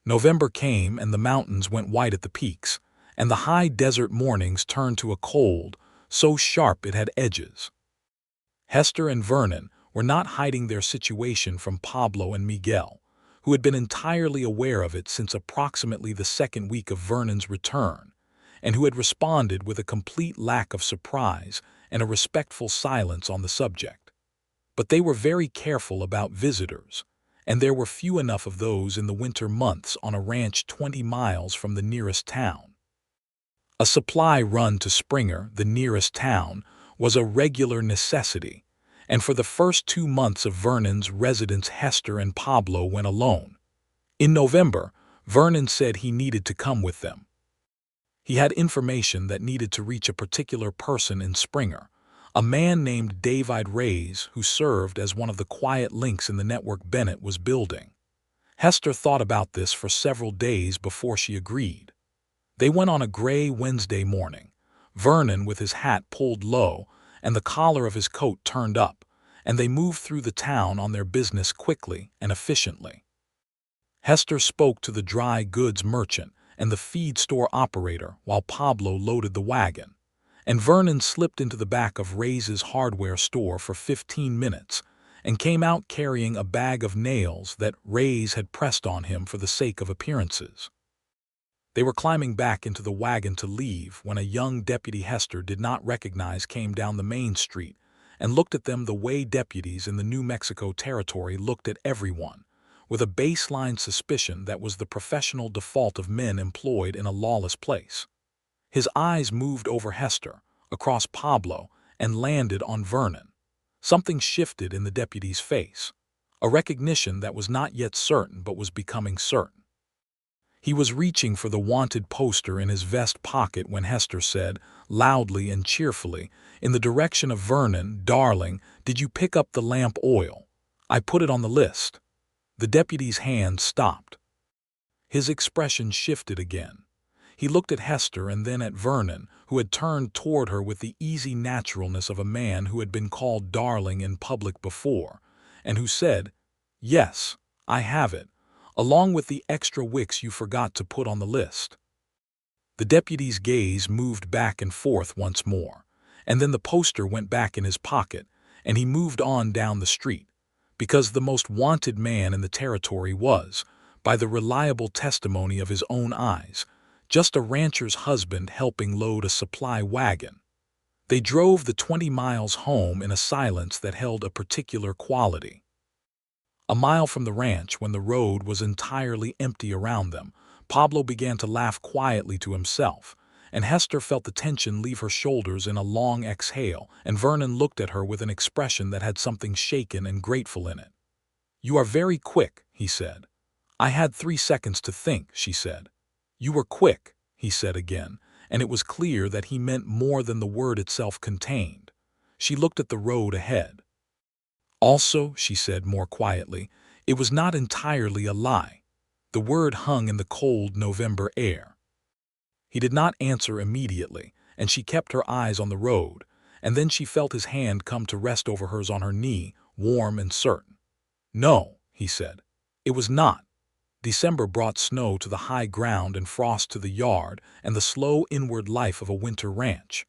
S1: November came and the mountains went white at the peaks, and the high desert mornings turned to a cold, so sharp it had edges. Hester and Vernon were not hiding their situation from Pablo and Miguel, who had been entirely aware of it since approximately the 2nd week of Vernon's return, and who had responded with a complete lack of surprise and a respectful silence on the subject. But they were very careful about visitors, and there were few enough of those in the winter months on a ranch 20 miles from the nearest town. A supply run to Springer, the nearest town, was a regular necessity, and for the first 2 months of Vernon's residence Hester and Pablo went alone. In November, Vernon said he needed to come with them. He had information that needed to reach a particular person in Springer, a man named David Reyes, who served as one of the quiet links in the network Bennett was building. Hester thought about this for several days before she agreed. They went on a gray Wednesday morning, Vernon with his hat pulled low and the collar of his coat turned up, and they moved through the town on their business quickly and efficiently. Hester spoke to the dry goods merchant and the feed store operator while Pablo loaded the wagon, and Vernon slipped into the back of Reyes's hardware store for 15 minutes and came out carrying a bag of nails that Reyes had pressed on him for the sake of appearances. They were climbing back into the wagon to leave when a young deputy Hester did not recognize came down the main street and looked at them the way deputies in the New Mexico Territory looked at everyone, with a baseline suspicion that was the professional default of men employed in a lawless place. His eyes moved over Hester, across Pablo, and landed on Vernon. Something shifted in the deputy's face, a recognition that was not yet certain but was becoming certain. He was reaching for the wanted poster in his vest pocket when Hester said, loudly and cheerfully, in the direction of Vernon, "Darling, did you pick up the lamp oil? I put it on the list." The deputy's hand stopped. His expression shifted again. He looked at Hester and then at Vernon, who had turned toward her with the easy naturalness of a man who had been called darling in public before, and who said, "Yes, I have it, along with the extra wicks you forgot to put on the list." The deputy's gaze moved back and forth once more, and then the poster went back in his pocket, and he moved on down the street, because the most wanted man in the territory was, by the reliable testimony of his own eyes, just a rancher's husband helping load a supply wagon. They drove the 20 miles home in a silence that held a particular quality. A mile from the ranch, when the road was entirely empty around them, Pablo began to laugh quietly to himself, and Hester felt the tension leave her shoulders in a long exhale, and Vernon looked at her with an expression that had something shaken and grateful in it. "You are very quick," he said. "I had 3 seconds to think," she said. "You were quick," he said again, and it was clear that he meant more than the word itself contained. She looked at the road ahead. "Also," she said more quietly, "it was not entirely a lie." The word hung in the cold November air. He did not answer immediately, and she kept her eyes on the road, and then she felt his hand come to rest over hers on her knee, warm and certain. "No," he said, "it was not." December brought snow to the high ground and frost to the yard and the slow inward life of a winter ranch.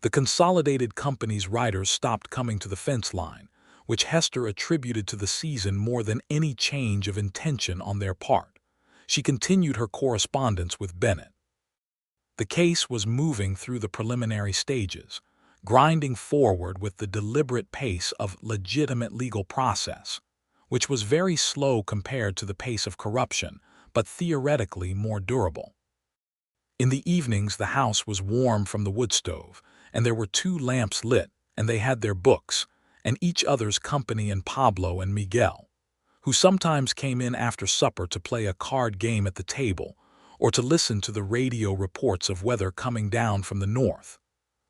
S1: The Consolidated Company's riders stopped coming to the fence line, which Hester attributed to the season more than any change of intention on their part. She continued her correspondence with Bennett. The case was moving through the preliminary stages, grinding forward with the deliberate pace of legitimate legal process, which was very slow compared to the pace of corruption, but theoretically more durable. In the evenings the house was warm from the wood stove, and there were 2 lamps lit, and they had their books, and each other's company in Pablo and Miguel, who sometimes came in after supper to play a card game at the table, or to listen to the radio reports of weather coming down from the north.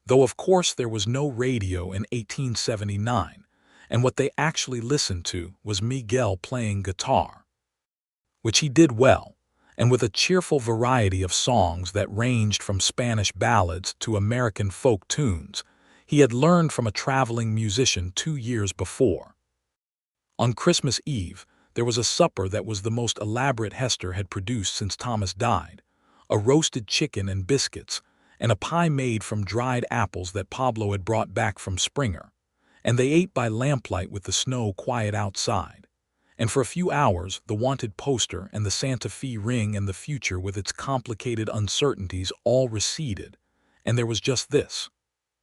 S1: Though of course there was no radio in 1879, and what they actually listened to was Miguel playing guitar, which he did well, and with a cheerful variety of songs that ranged from Spanish ballads to American folk tunes he had learned from a traveling musician 2 years before. On Christmas Eve, there was a supper that was the most elaborate Hester had produced since Thomas died, a roasted chicken and biscuits, and a pie made from dried apples that Pablo had brought back from Springer, and they ate by lamplight with the snow quiet outside. And for a few hours the wanted poster and the Santa Fe ring and the future with its complicated uncertainties all receded, and there was just this: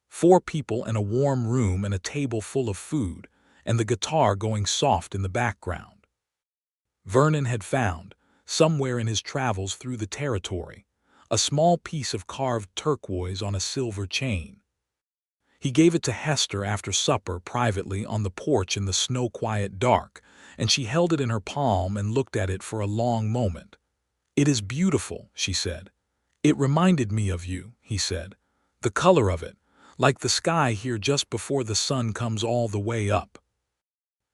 S1: 4 people in a warm room and a table full of food, and the guitar going soft in the background. Vernon had found, somewhere in his travels through the territory, a small piece of carved turquoise on a silver chain. He gave it to Hester after supper privately on the porch in the snow-quiet dark, and she held it in her palm and looked at it for a long moment. "It is beautiful," she said. "It reminded me of you," he said. "The color of it, like the sky here just before the sun comes all the way up."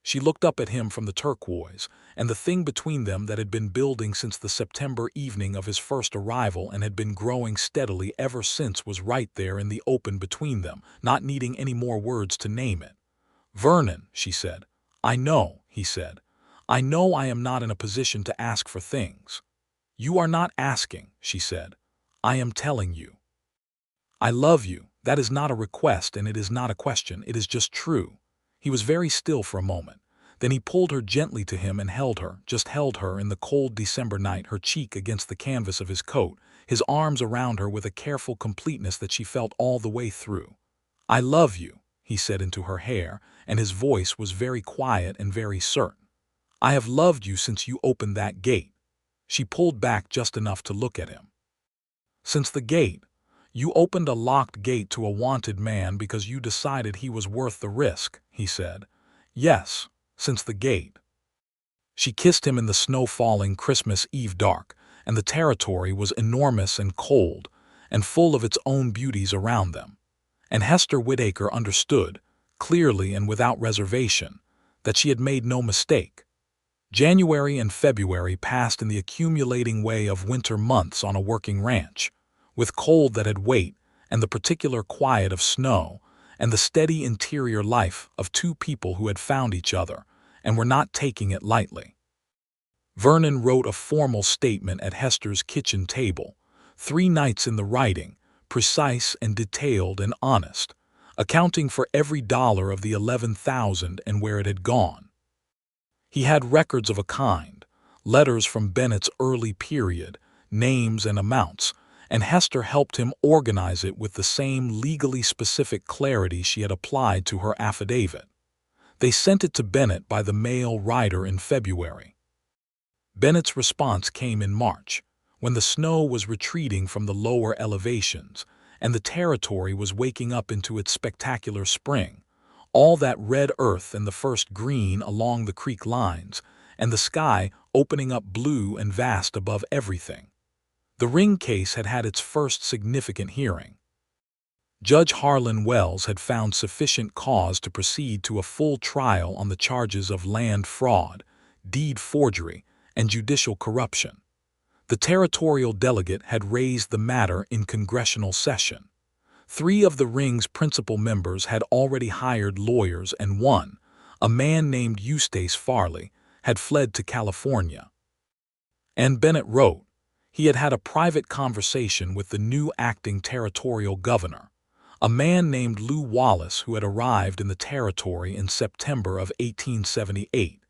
S1: She looked up at him from the turquoise, and the thing between them that had been building since the September evening of his first arrival and had been growing steadily ever since was right there in the open between them, not needing any more words to name it. "Vernon," she said. "I know," he said. "I know I am not in a position to ask for things." "You are not asking," she said. "I am telling you. I love you. That is not a request and it is not a question, it is just true." He was very still for a moment. Then he pulled her gently to him and held her, just held her in the cold December night, her cheek against the canvas of his coat, his arms around her with a careful completeness that she felt all the way through. "I love you," he said into her hair, and his voice was very quiet and very certain. "I have loved you since you opened that gate." She pulled back just enough to look at him. "Since the gate? You opened a locked gate to a wanted man because you decided he was worth the risk," he said. "Yes, since the gate." She kissed him in the snow-falling Christmas Eve dark, and the territory was enormous and cold, and full of its own beauties around them. And Hester Whitaker understood, clearly and without reservation, that she had made no mistake. January and February passed in the accumulating way of winter months on a working ranch, with cold that had weight and the particular quiet of snow and the steady interior life of 2 people who had found each other and were not taking it lightly. Vernon wrote a formal statement at Hester's kitchen table, 3 nights in the writing, precise and detailed and honest, accounting for every dollar of the 11,000 and where it had gone. He had records of a kind, letters from Bennett's early period, names and amounts, and Hester helped him organize it with the same legally specific clarity she had applied to her affidavit. They sent it to Bennett by the mail rider in February. Bennett's response came in March, when the snow was retreating from the lower elevations, and the territory was waking up into its spectacular spring, all that red earth and the first green along the creek lines, and the sky opening up blue and vast above everything. The Ring case had had its first significant hearing. Judge Harlan Wells had found sufficient cause to proceed to a full trial on the charges of land fraud, deed forgery, and judicial corruption. The territorial delegate had raised the matter in congressional session. 3 of the Ring's principal members had already hired lawyers, and one, a man named Eustace Farley, had fled to California. And Bennett wrote, he had had a private conversation with the new acting territorial governor, a man named Lew Wallace, who had arrived in the territory in September of 1878,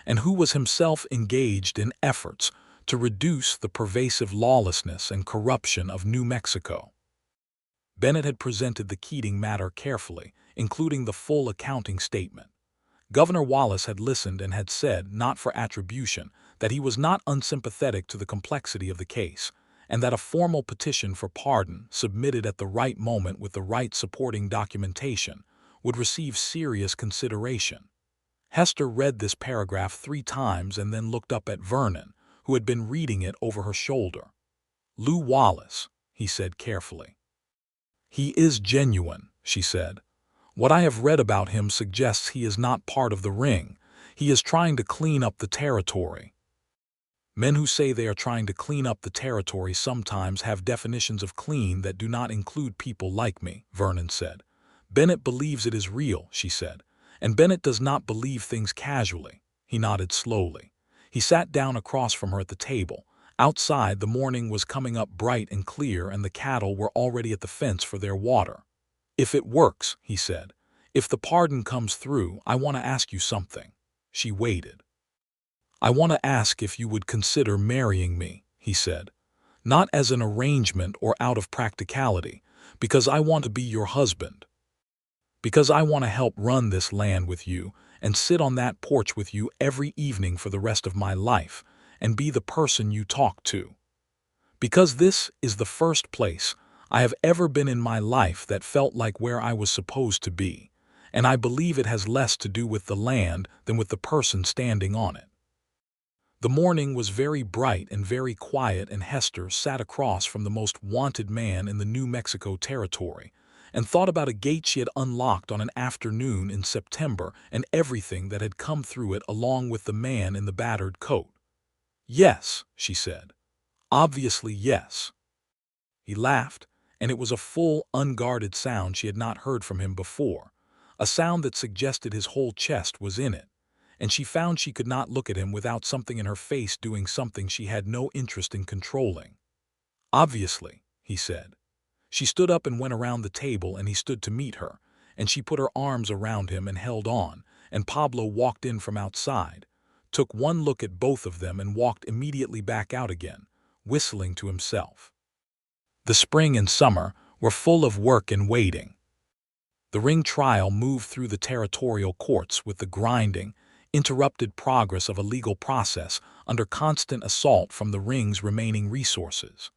S1: and who was himself engaged in efforts to reduce the pervasive lawlessness and corruption of New Mexico. Bennett had presented the Keating matter carefully, including the full accounting statement. Governor Wallace had listened and had said, not for attribution, that he was not unsympathetic to the complexity of the case, and that a formal petition for pardon, submitted at the right moment with the right supporting documentation, would receive serious consideration. Hester read this paragraph 3 times and then looked up at Vernon, who had been reading it over her shoulder. "Lew Wallace," he said carefully. "He is genuine," she said. "What I have read about him suggests he is not part of the Ring. He is trying to clean up the territory." Men who say they are trying to clean up the territory sometimes have definitions of clean that do not include people like me, Vernon said. Bennett believes it is real, she said. And Bennett does not believe things casually. He nodded slowly. He sat down across from her at the table. Outside, the morning was coming up bright and clear, and the cattle were already at the fence for their water. "If it works," he said, "if the pardon comes through, I want to ask you something." She waited. "I want to ask if you would consider marrying me," he said. "Not as an arrangement or out of practicality, because I want to be your husband. Because I want to help run this land with you and sit on that porch with you every evening for the rest of my life and be the person you talk to. Because this is the first place I have ever been in my life that felt like where I was supposed to be, and I believe it has less to do with the land than with the person standing on it." The morning was very bright and very quiet, and Hester sat across from the most wanted man in the New Mexico territory and thought about a gate she had unlocked on an afternoon in September and everything that had come through it along with the man in the battered coat. "Yes," she said. "Obviously, yes." He laughed, and it was a full, unguarded sound she had not heard from him before, a sound that suggested his whole chest was in it, and she found she could not look at him without something in her face doing something she had no interest in controlling. "Obviously," he said. She stood up and went around the table, and he stood to meet her, and she put her arms around him and held on, and Pablo walked in from outside, took one look at both of them and walked immediately back out again, whistling to himself. The spring and summer were full of work and waiting. The Ring trial moved through the territorial courts with the grinding, interrupted progress of a legal process under constant assault from the Ring's remaining resources.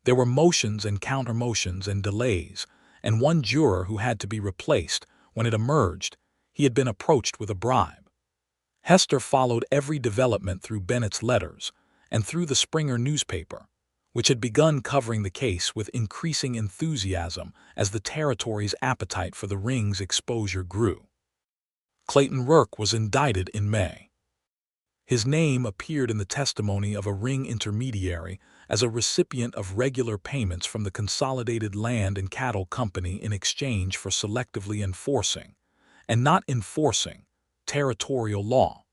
S1: There were motions and counter-motions and delays, and one juror who had to be replaced when it emerged he had been approached with a bribe. Hester followed every development through Bennett's letters and through the Springer newspaper, which had begun covering the case with increasing enthusiasm as the territory's appetite for the Ring's exposure grew. Clayton Rourke was indicted in May. His name appeared in the testimony of a Ring intermediary as a recipient of regular payments from the Consolidated Land and Cattle Company in exchange for selectively enforcing, and not enforcing, territorial law.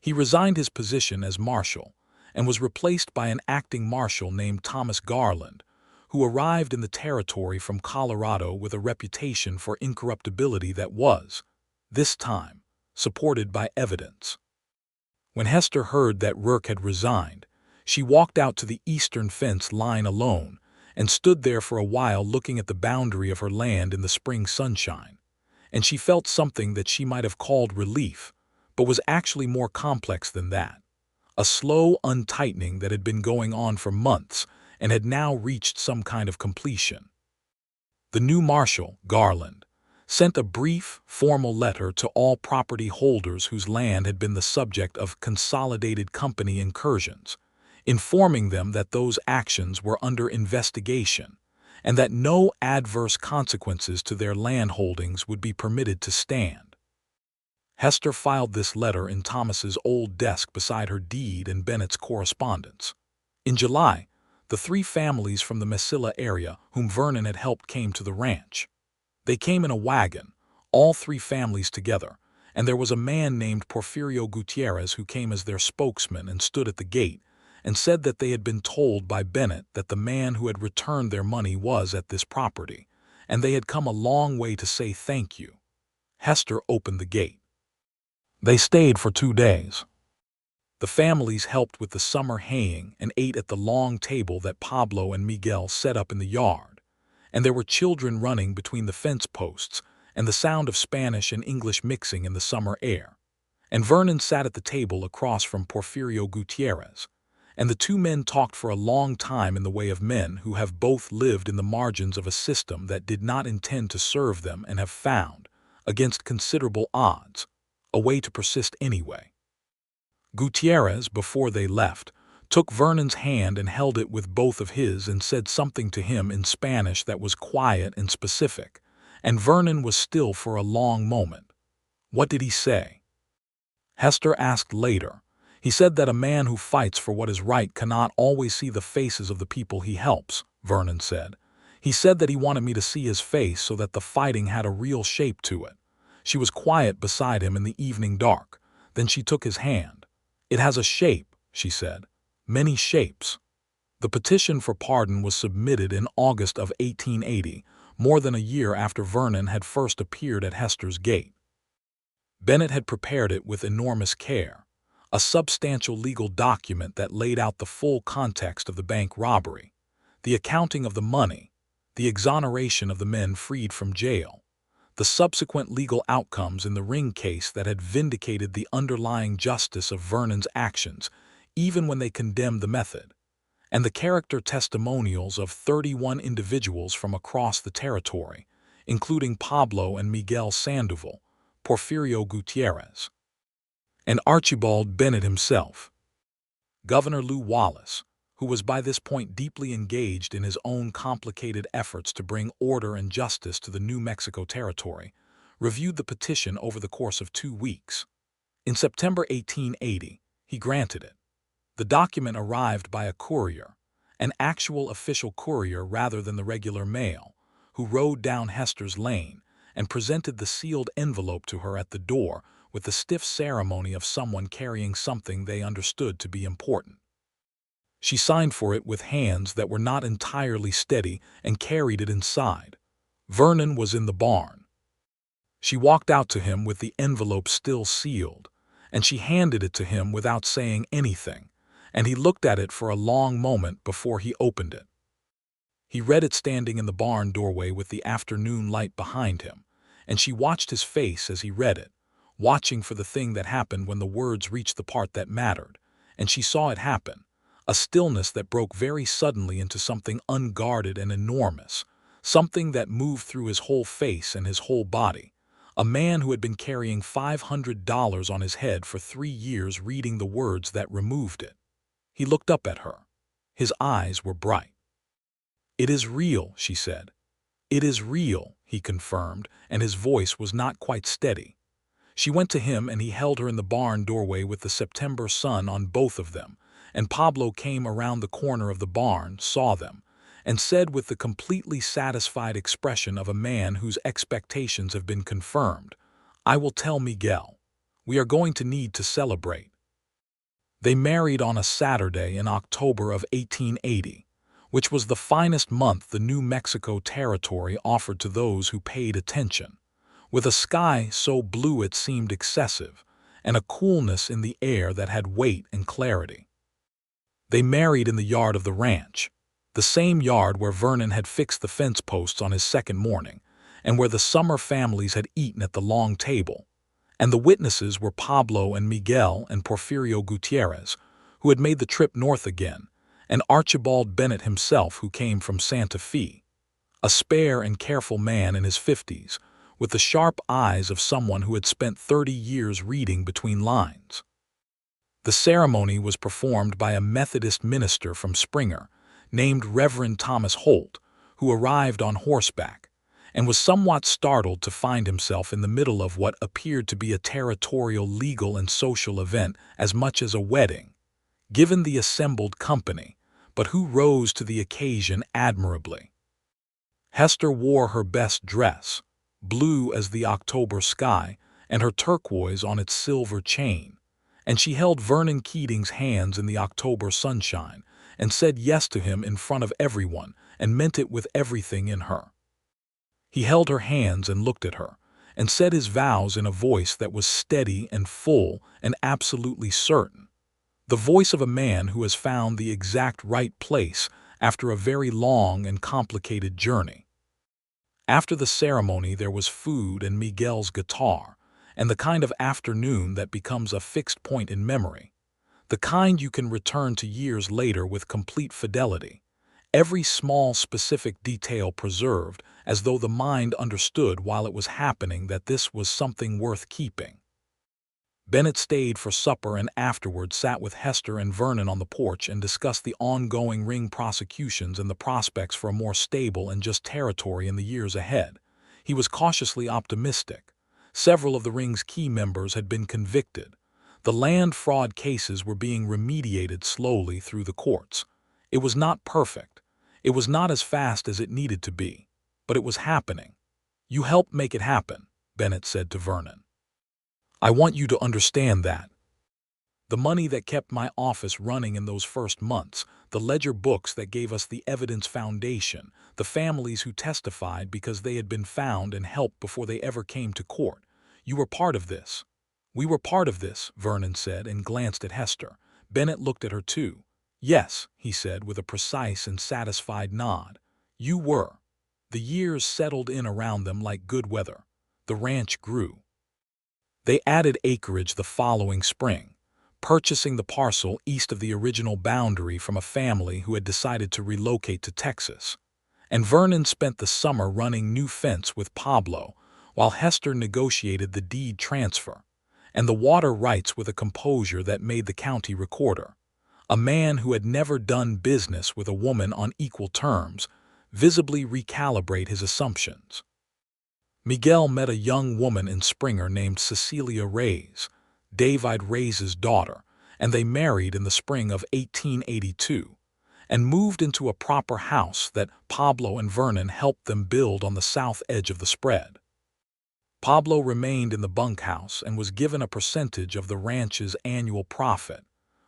S1: He resigned his position as marshal and was replaced by an acting marshal named Thomas Garland, who arrived in the territory from Colorado with a reputation for incorruptibility that was, this time, supported by evidence. When Hester heard that Rourke had resigned, she walked out to the eastern fence line alone and stood there for a while looking at the boundary of her land in the spring sunshine, and she felt something that she might have called relief, but was actually more complex than that, a slow untightening that had been going on for months and had now reached some kind of completion. The new marshal, Garland, sent a brief, formal letter to all property holders whose land had been the subject of consolidated company incursions, informing them that those actions were under investigation and that no adverse consequences to their land holdings would be permitted to stand. Hester filed this letter in Thomas's old desk beside her deed and Bennett's correspondence. In July, the three families from the Mesilla area whom Vernon had helped came to the ranch. They came in a wagon, all three families together, and there was a man named Porfirio Gutierrez who came as their spokesman and stood at the gate and said that they had been told by Bennett that the man who had returned their money was at this property, and they had come a long way to say thank you. Hester opened the gate. They stayed for 2 days. The families helped with the summer haying and ate at the long table that Pablo and Miguel set up in the yard, and there were children running between the fence posts and the sound of Spanish and English mixing in the summer air. And Vernon sat at the table across from Porfirio Gutierrez, and the two men talked for a long time in the way of men who have both lived in the margins of a system that did not intend to serve them and have found, against considerable odds, a way to persist anyway. Gutierrez, before they left, took Vernon's hand and held it with both of his and said something to him in Spanish that was quiet and specific, and Vernon was still for a long moment. What did he say? Hester asked later. He said that a man who fights for what is right cannot always see the faces of the people he helps, Vernon said. He said that he wanted me to see his face so that the fighting had a real shape to it. She was quiet beside him in the evening dark. Then she took his hand. It has a shape, she said. Many shapes. The petition for pardon was submitted in August of 1880, more than a year after Vernon had first appeared at Hester's gate. Bennett had prepared it with enormous care, a substantial legal document that laid out the full context of the bank robbery, the accounting of the money, the exoneration of the men freed from jail, the subsequent legal outcomes in the Ring case that had vindicated the underlying justice of Vernon's actions, even when they condemned the method, and the character testimonials of 31 individuals from across the territory, including Pablo and Miguel Sandoval, Porfirio Gutierrez, and Archibald Bennett himself. Governor Lew Wallace, who was by this point deeply engaged in his own complicated efforts to bring order and justice to the New Mexico territory, reviewed the petition over the course of 2 weeks. In September 1880, he granted it. The document arrived by a courier, an actual official courier rather than the regular mail, who rode down Hester's Lane and presented the sealed envelope to her at the door with the stiff ceremony of someone carrying something they understood to be important. She signed for it with hands that were not entirely steady and carried it inside. Vernon was in the barn. She walked out to him with the envelope still sealed, and she handed it to him without saying anything, and he looked at it for a long moment before he opened it. He read it standing in the barn doorway with the afternoon light behind him, and she watched his face as he read it, watching for the thing that happened when the words reached the part that mattered, and she saw it happen. A stillness that broke very suddenly into something unguarded and enormous, something that moved through his whole face and his whole body. A man who had been carrying $500 on his head for 3 years reading the words that removed it. He looked up at her. His eyes were bright. "It is real," she said. "It is real," he confirmed, and his voice was not quite steady. She went to him and he held her in the barn doorway with the September sun on both of them, and Pablo came around the corner of the barn, saw them, and said with the completely satisfied expression of a man whose expectations have been confirmed, "I will tell Miguel. We are going to need to celebrate." They married on a Saturday in October of 1880, which was the finest month the New Mexico territory offered to those who paid attention, with a sky so blue it seemed excessive, and a coolness in the air that had weight and clarity. They married in the yard of the ranch, the same yard where Vernon had fixed the fence posts on his second morning, and where the summer families had eaten at the long table, and the witnesses were Pablo and Miguel and Porfirio Gutierrez, who had made the trip north again, and Archibald Bennett himself, who came from Santa Fe, a spare and careful man in his 50s, with the sharp eyes of someone who had spent 30 years reading between lines. The ceremony was performed by a Methodist minister from Springer, named Reverend Thomas Holt, who arrived on horseback, and was somewhat startled to find himself in the middle of what appeared to be a territorial legal and social event as much as a wedding, given the assembled company, but who rose to the occasion admirably. Hester wore her best dress, blue as the October sky, and her turquoise on its silver chain, and she held Vernon Keating's hands in the October sunshine and said yes to him in front of everyone and meant it with everything in her. He held her hands and looked at her, and said his vows in a voice that was steady and full and absolutely certain, the voice of a man who has found the exact right place after a very long and complicated journey. After the ceremony there was food and Miguel's guitar, and the kind of afternoon that becomes a fixed point in memory, the kind you can return to years later with complete fidelity, every small specific detail preserved as though the mind understood while it was happening that this was something worth keeping. Bennett stayed for supper and afterward sat with Hester and Vernon on the porch and discussed the ongoing ring prosecutions and the prospects for a more stable and just territory in the years ahead. He was cautiously optimistic. Several of the ring's key members had been convicted. The land fraud cases were being remediated slowly through the courts. It was not perfect. It was not as fast as it needed to be, but it was happening. "You helped make it happen," Bennett said to Vernon. "I want you to understand that. The money that kept my office running in those first months, the ledger books that gave us the evidence foundation, the families who testified because they had been found and helped before they ever came to court, you were part of this." "We were part of this," Vernon said and glanced at Hester. Bennett looked at her too. "Yes," he said with a precise and satisfied nod. "You were." The years settled in around them like good weather. The ranch grew. They added acreage the following spring, purchasing the parcel east of the original boundary from a family who had decided to relocate to Texas. And Vernon spent the summer running new fence with Pablo, while Hester negotiated the deed transfer and the water rights with a composure that made the county recorder, a man who had never done business with a woman on equal terms, visibly recalibrate his assumptions. Miguel met a young woman in Springer named Cecilia Reyes, David Reyes's daughter, and they married in the spring of 1882 and moved into a proper house that Pablo and Vernon helped them build on the south edge of the spread. Pablo remained in the bunkhouse and was given a percentage of the ranch's annual profit,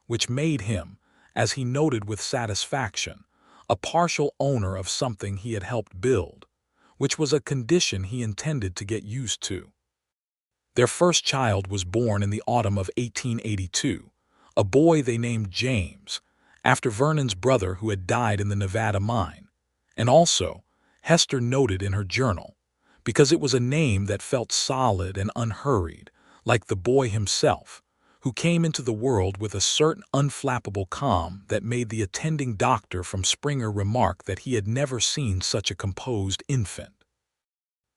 S1: which made him, as he noted with satisfaction, a partial owner of something he had helped build, which was a condition he intended to get used to. Their first child was born in the autumn of 1882, a boy they named James, after Vernon's brother who had died in the Nevada mine, and also, Hester noted in her journal, because it was a name that felt solid and unhurried, like the boy himself, who came into the world with a certain unflappable calm that made the attending doctor from Springer remark that he had never seen such a composed infant.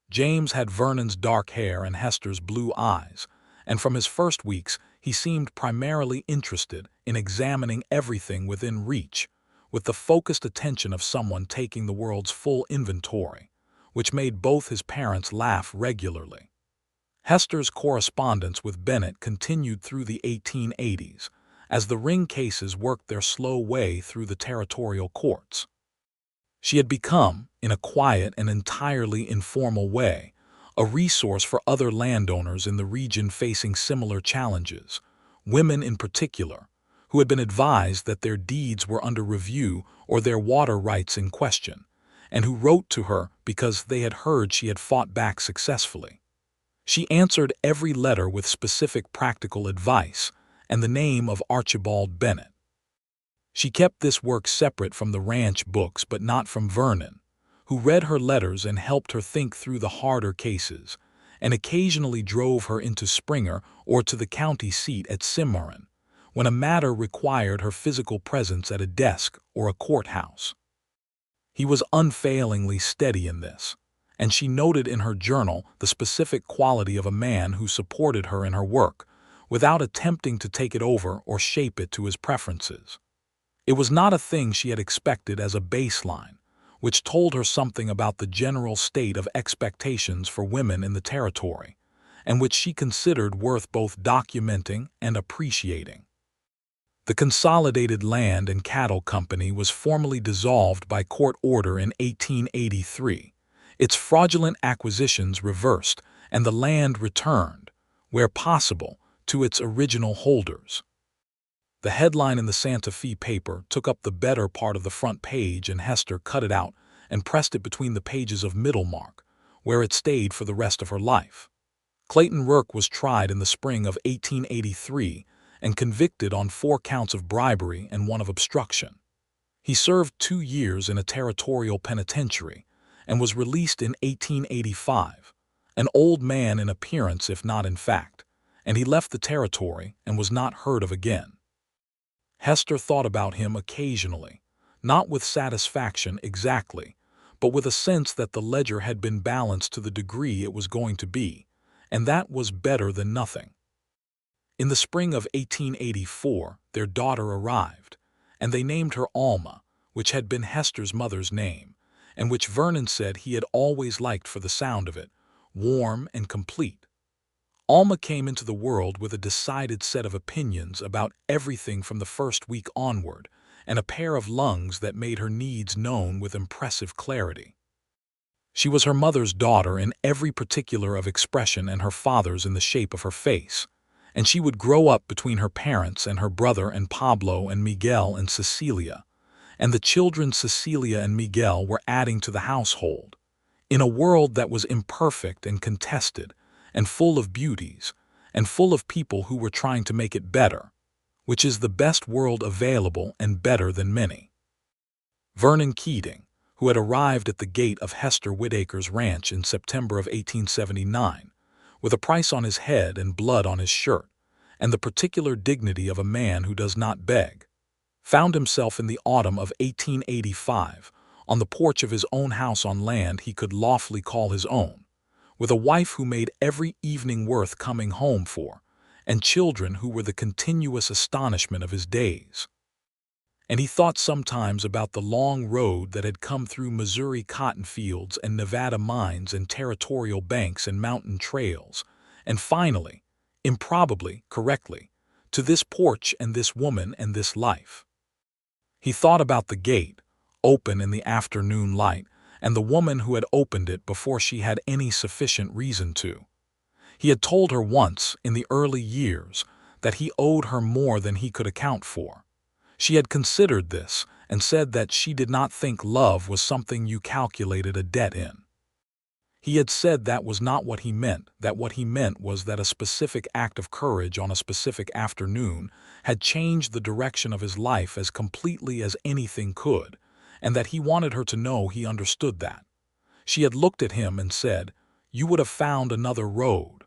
S1: James had Vernon's dark hair and Hester's blue eyes, and from his first weeks he seemed primarily interested in examining everything within reach, with the focused attention of someone taking the world's full inventory, which made both his parents laugh regularly. Hester's correspondence with Bennett continued through the 1880s, as the ring cases worked their slow way through the territorial courts. She had become, in a quiet and entirely informal way, a resource for other landowners in the region facing similar challenges, women in particular, who had been advised that their deeds were under review or their water rights in question, and who wrote to her because they had heard she had fought back successfully. She answered every letter with specific practical advice and the name of Archibald Bennett. She kept this work separate from the ranch books but not from Vernon, who read her letters and helped her think through the harder cases, and occasionally drove her into Springer or to the county seat at Cimarron, when a matter required her physical presence at a desk or a courthouse. He was unfailingly steady in this, and she noted in her journal the specific quality of a man who supported her in her work, without attempting to take it over or shape it to his preferences. It was not a thing she had expected as a baseline, which told her something about the general state of expectations for women in the territory, and which she considered worth both documenting and appreciating. The Consolidated Land and Cattle Company was formally dissolved by court order in 1883, its fraudulent acquisitions reversed, and the land returned, where possible, to its original holders. The headline in the Santa Fe paper took up the better part of the front page, and Hester cut it out and pressed it between the pages of Middlemark, where it stayed for the rest of her life. Clayton Rourke was tried in the spring of 1883 and convicted on 4 counts of bribery and 1 of obstruction. He served 2 years in a territorial penitentiary and was released in 1885, an old man in appearance if not in fact, and he left the territory and was not heard of again. Hester thought about him occasionally, not with satisfaction exactly, but with a sense that the ledger had been balanced to the degree it was going to be, and that was better than nothing. In the spring of 1884, their daughter arrived, and they named her Alma, which had been Hester's mother's name, and which Vernon said he had always liked for the sound of it, warm and complete. Alma came into the world with a decided set of opinions about everything from the first week onward, and a pair of lungs that made her needs known with impressive clarity. She was her mother's daughter in every particular of expression and her father's in the shape of her face, and she would grow up between her parents and her brother and Pablo and Miguel and Cecilia, and the children Cecilia and Miguel were adding to the household, in a world that was imperfect and contested, and full of beauties, and full of people who were trying to make it better, which is the best world available and better than many. Vernon Keating, who had arrived at the gate of Hester Whitaker's ranch in September of 1879, with a price on his head and blood on his shirt, and the particular dignity of a man who does not beg, found himself in the autumn of 1885 on the porch of his own house on land he could lawfully call his own, with a wife who made every evening worth coming home for, and children who were the continuous astonishment of his days. And he thought sometimes about the long road that had come through Missouri cotton fields and Nevada mines and territorial banks and mountain trails, and finally, improbably, correctly, to this porch and this woman and this life. He thought about the gate, open in the afternoon light, and the woman who had opened it before she had any sufficient reason to. He had told her once, in the early years, that he owed her more than he could account for. She had considered this, and said that she did not think love was something you calculated a debt in. He had said that was not what he meant, that what he meant was that a specific act of courage on a specific afternoon had changed the direction of his life as completely as anything could, and that he wanted her to know he understood that. She had looked at him and said, "You would have found another road."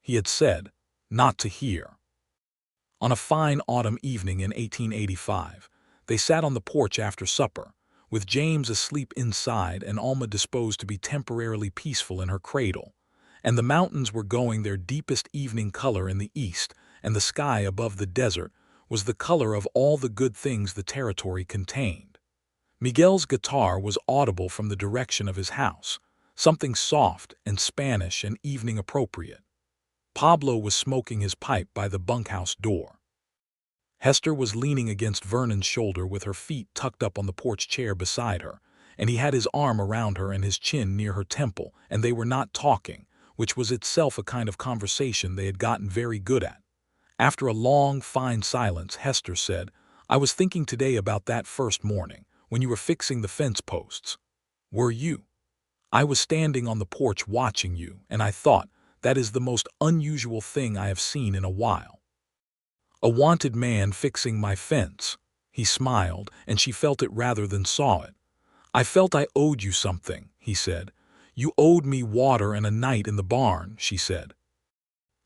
S1: He had said, "Not to hear." On a fine autumn evening in 1885, they sat on the porch after supper, with James asleep inside and Alma disposed to be temporarily peaceful in her cradle, and the mountains were going their deepest evening color in the east, and the sky above the desert was the color of all the good things the territory contained. Miguel's guitar was audible from the direction of his house, something soft and Spanish and evening appropriate. Pablo was smoking his pipe by the bunkhouse door. Hester was leaning against Vernon's shoulder with her feet tucked up on the porch chair beside her, and he had his arm around her and his chin near her temple, and they were not talking, which was itself a kind of conversation they had gotten very good at. After a long, fine silence, Hester said, "I was thinking today about that first morning, when you were fixing the fence posts. Were you? I was standing on the porch watching you, and I thought, that is the most unusual thing I have seen in a while. A wanted man fixing my fence." He smiled, and she felt it rather than saw it. "I felt I owed you something," he said. "You owed me water and a night in the barn," she said.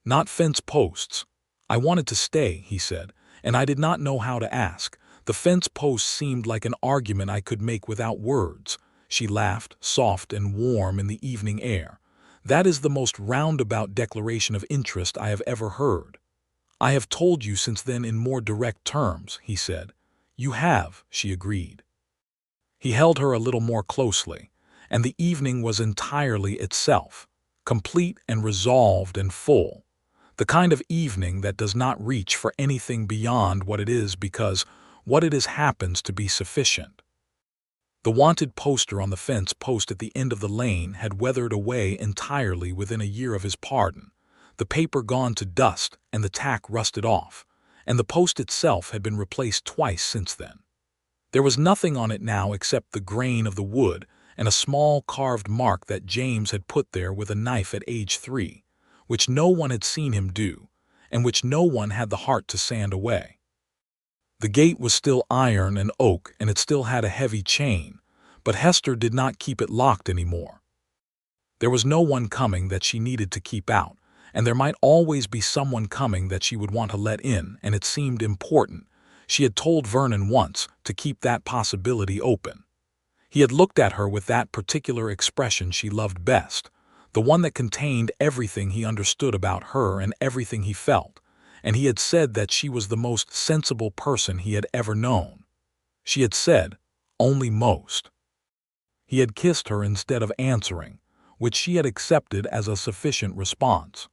S1: "Not fence posts. I wanted to stay," he said, and I did not know how to ask. The fence post seemed like an argument I could make without words. She laughed, soft and warm in the evening air. That is the most roundabout declaration of interest I have ever heard. I have told you since then in more direct terms, he said. You have, she agreed. He held her a little more closely, and the evening was entirely itself, complete and resolved and full. The kind of evening that does not reach for anything beyond what it is because what it is happens to be sufficient. The wanted poster on the fence post at the end of the lane had weathered away entirely within a year of his pardon, the paper gone to dust and the tack rusted off, and the post itself had been replaced twice since then. There was nothing on it now except the grain of the wood and a small carved mark that James had put there with a knife at age 3, which no one had seen him do, and which no one had the heart to sand away. The gate was still iron and oak, and it still had a heavy chain, but Hester did not keep it locked anymore. There was no one coming that she needed to keep out, and there might always be someone coming that she would want to let in, and it seemed important. She had told Vernon once to keep that possibility open. He had looked at her with that particular expression she loved best, the one that contained everything he understood about her and everything he felt, and he had said that she was the most sensible person he had ever known. She had said, only most. He had kissed her instead of answering, which she had accepted as a sufficient response.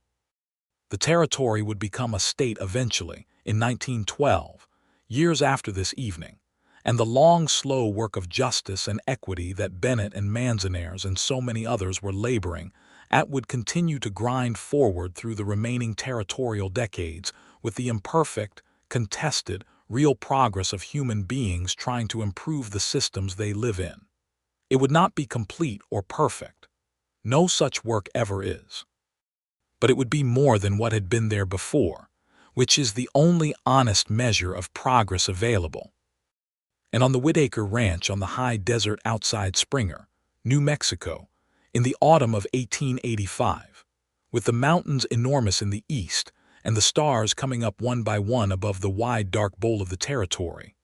S1: The territory would become a state eventually, in 1912, years after this evening, and the long, slow work of justice and equity that Bennett and Manzanares and so many others were laboring at would continue to grind forward through the remaining territorial decades with the imperfect, contested, real progress of human beings trying to improve the systems they live in. It would not be complete or perfect. No such work ever is. But it would be more than what had been there before, which is the only honest measure of progress available. And on the Whitaker Ranch on the high desert outside Springer, New Mexico, in the autumn of 1885, with the mountains enormous in the east and the stars coming up one by one above the wide dark bowl of the territory,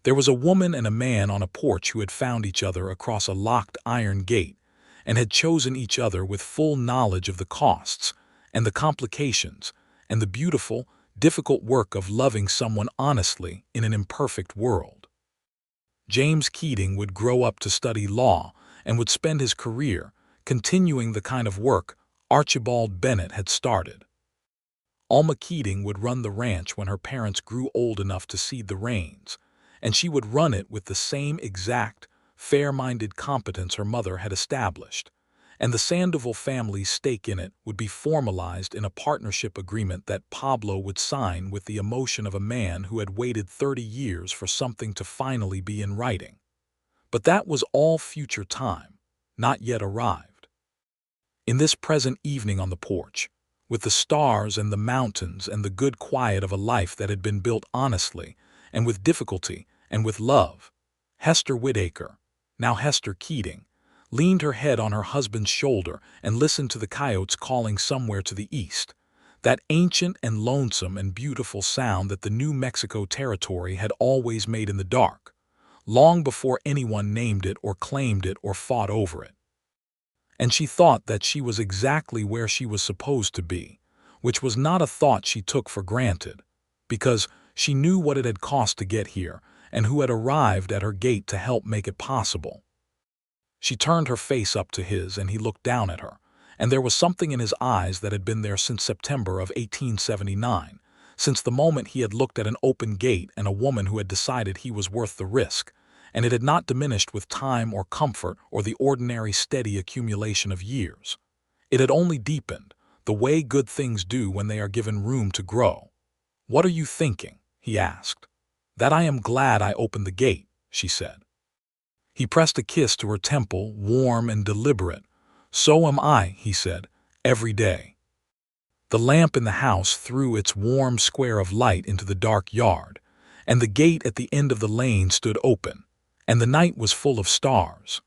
S1: there was a woman and a man on a porch who had found each other across a locked iron gate and had chosen each other with full knowledge of the costs and the complications and the beautiful, difficult work of loving someone honestly in an imperfect world. James Keating would grow up to study law and would spend his career continuing the kind of work Archibald Bennett had started. Alma Keating would run the ranch when her parents grew old enough to cede the reins, and she would run it with the same exact, fair-minded competence her mother had established, and the Sandoval family's stake in it would be formalized in a partnership agreement that Pablo would sign with the emotion of a man who had waited 30 years for something to finally be in writing. But that was all future time, not yet arrived. In this present evening on the porch, with the stars and the mountains and the good quiet of a life that had been built honestly and with difficulty and with love, Hester Whitaker, now Hester Keating, leaned her head on her husband's shoulder and listened to the coyotes calling somewhere to the east, that ancient and lonesome and beautiful sound that the New Mexico territory had always made in the dark, long before anyone named it or claimed it or fought over it. And she thought that she was exactly where she was supposed to be, which was not a thought she took for granted, because she knew what it had cost to get here and who had arrived at her gate to help make it possible. She turned her face up to his and he looked down at her, and there was something in his eyes that had been there since September of 1879, since the moment he had looked at an open gate and a woman who had decided he was worth the risk, and it had not diminished with time or comfort or the ordinary steady accumulation of years. It had only deepened, the way good things do when they are given room to grow. "What are you thinking?" he asked. "That I am glad I opened the gate," she said. He pressed a kiss to her temple, warm and deliberate. "So am I," he said, "every day." The lamp in the house threw its warm square of light into the dark yard, and the gate at the end of the lane stood open, and the night was full of stars.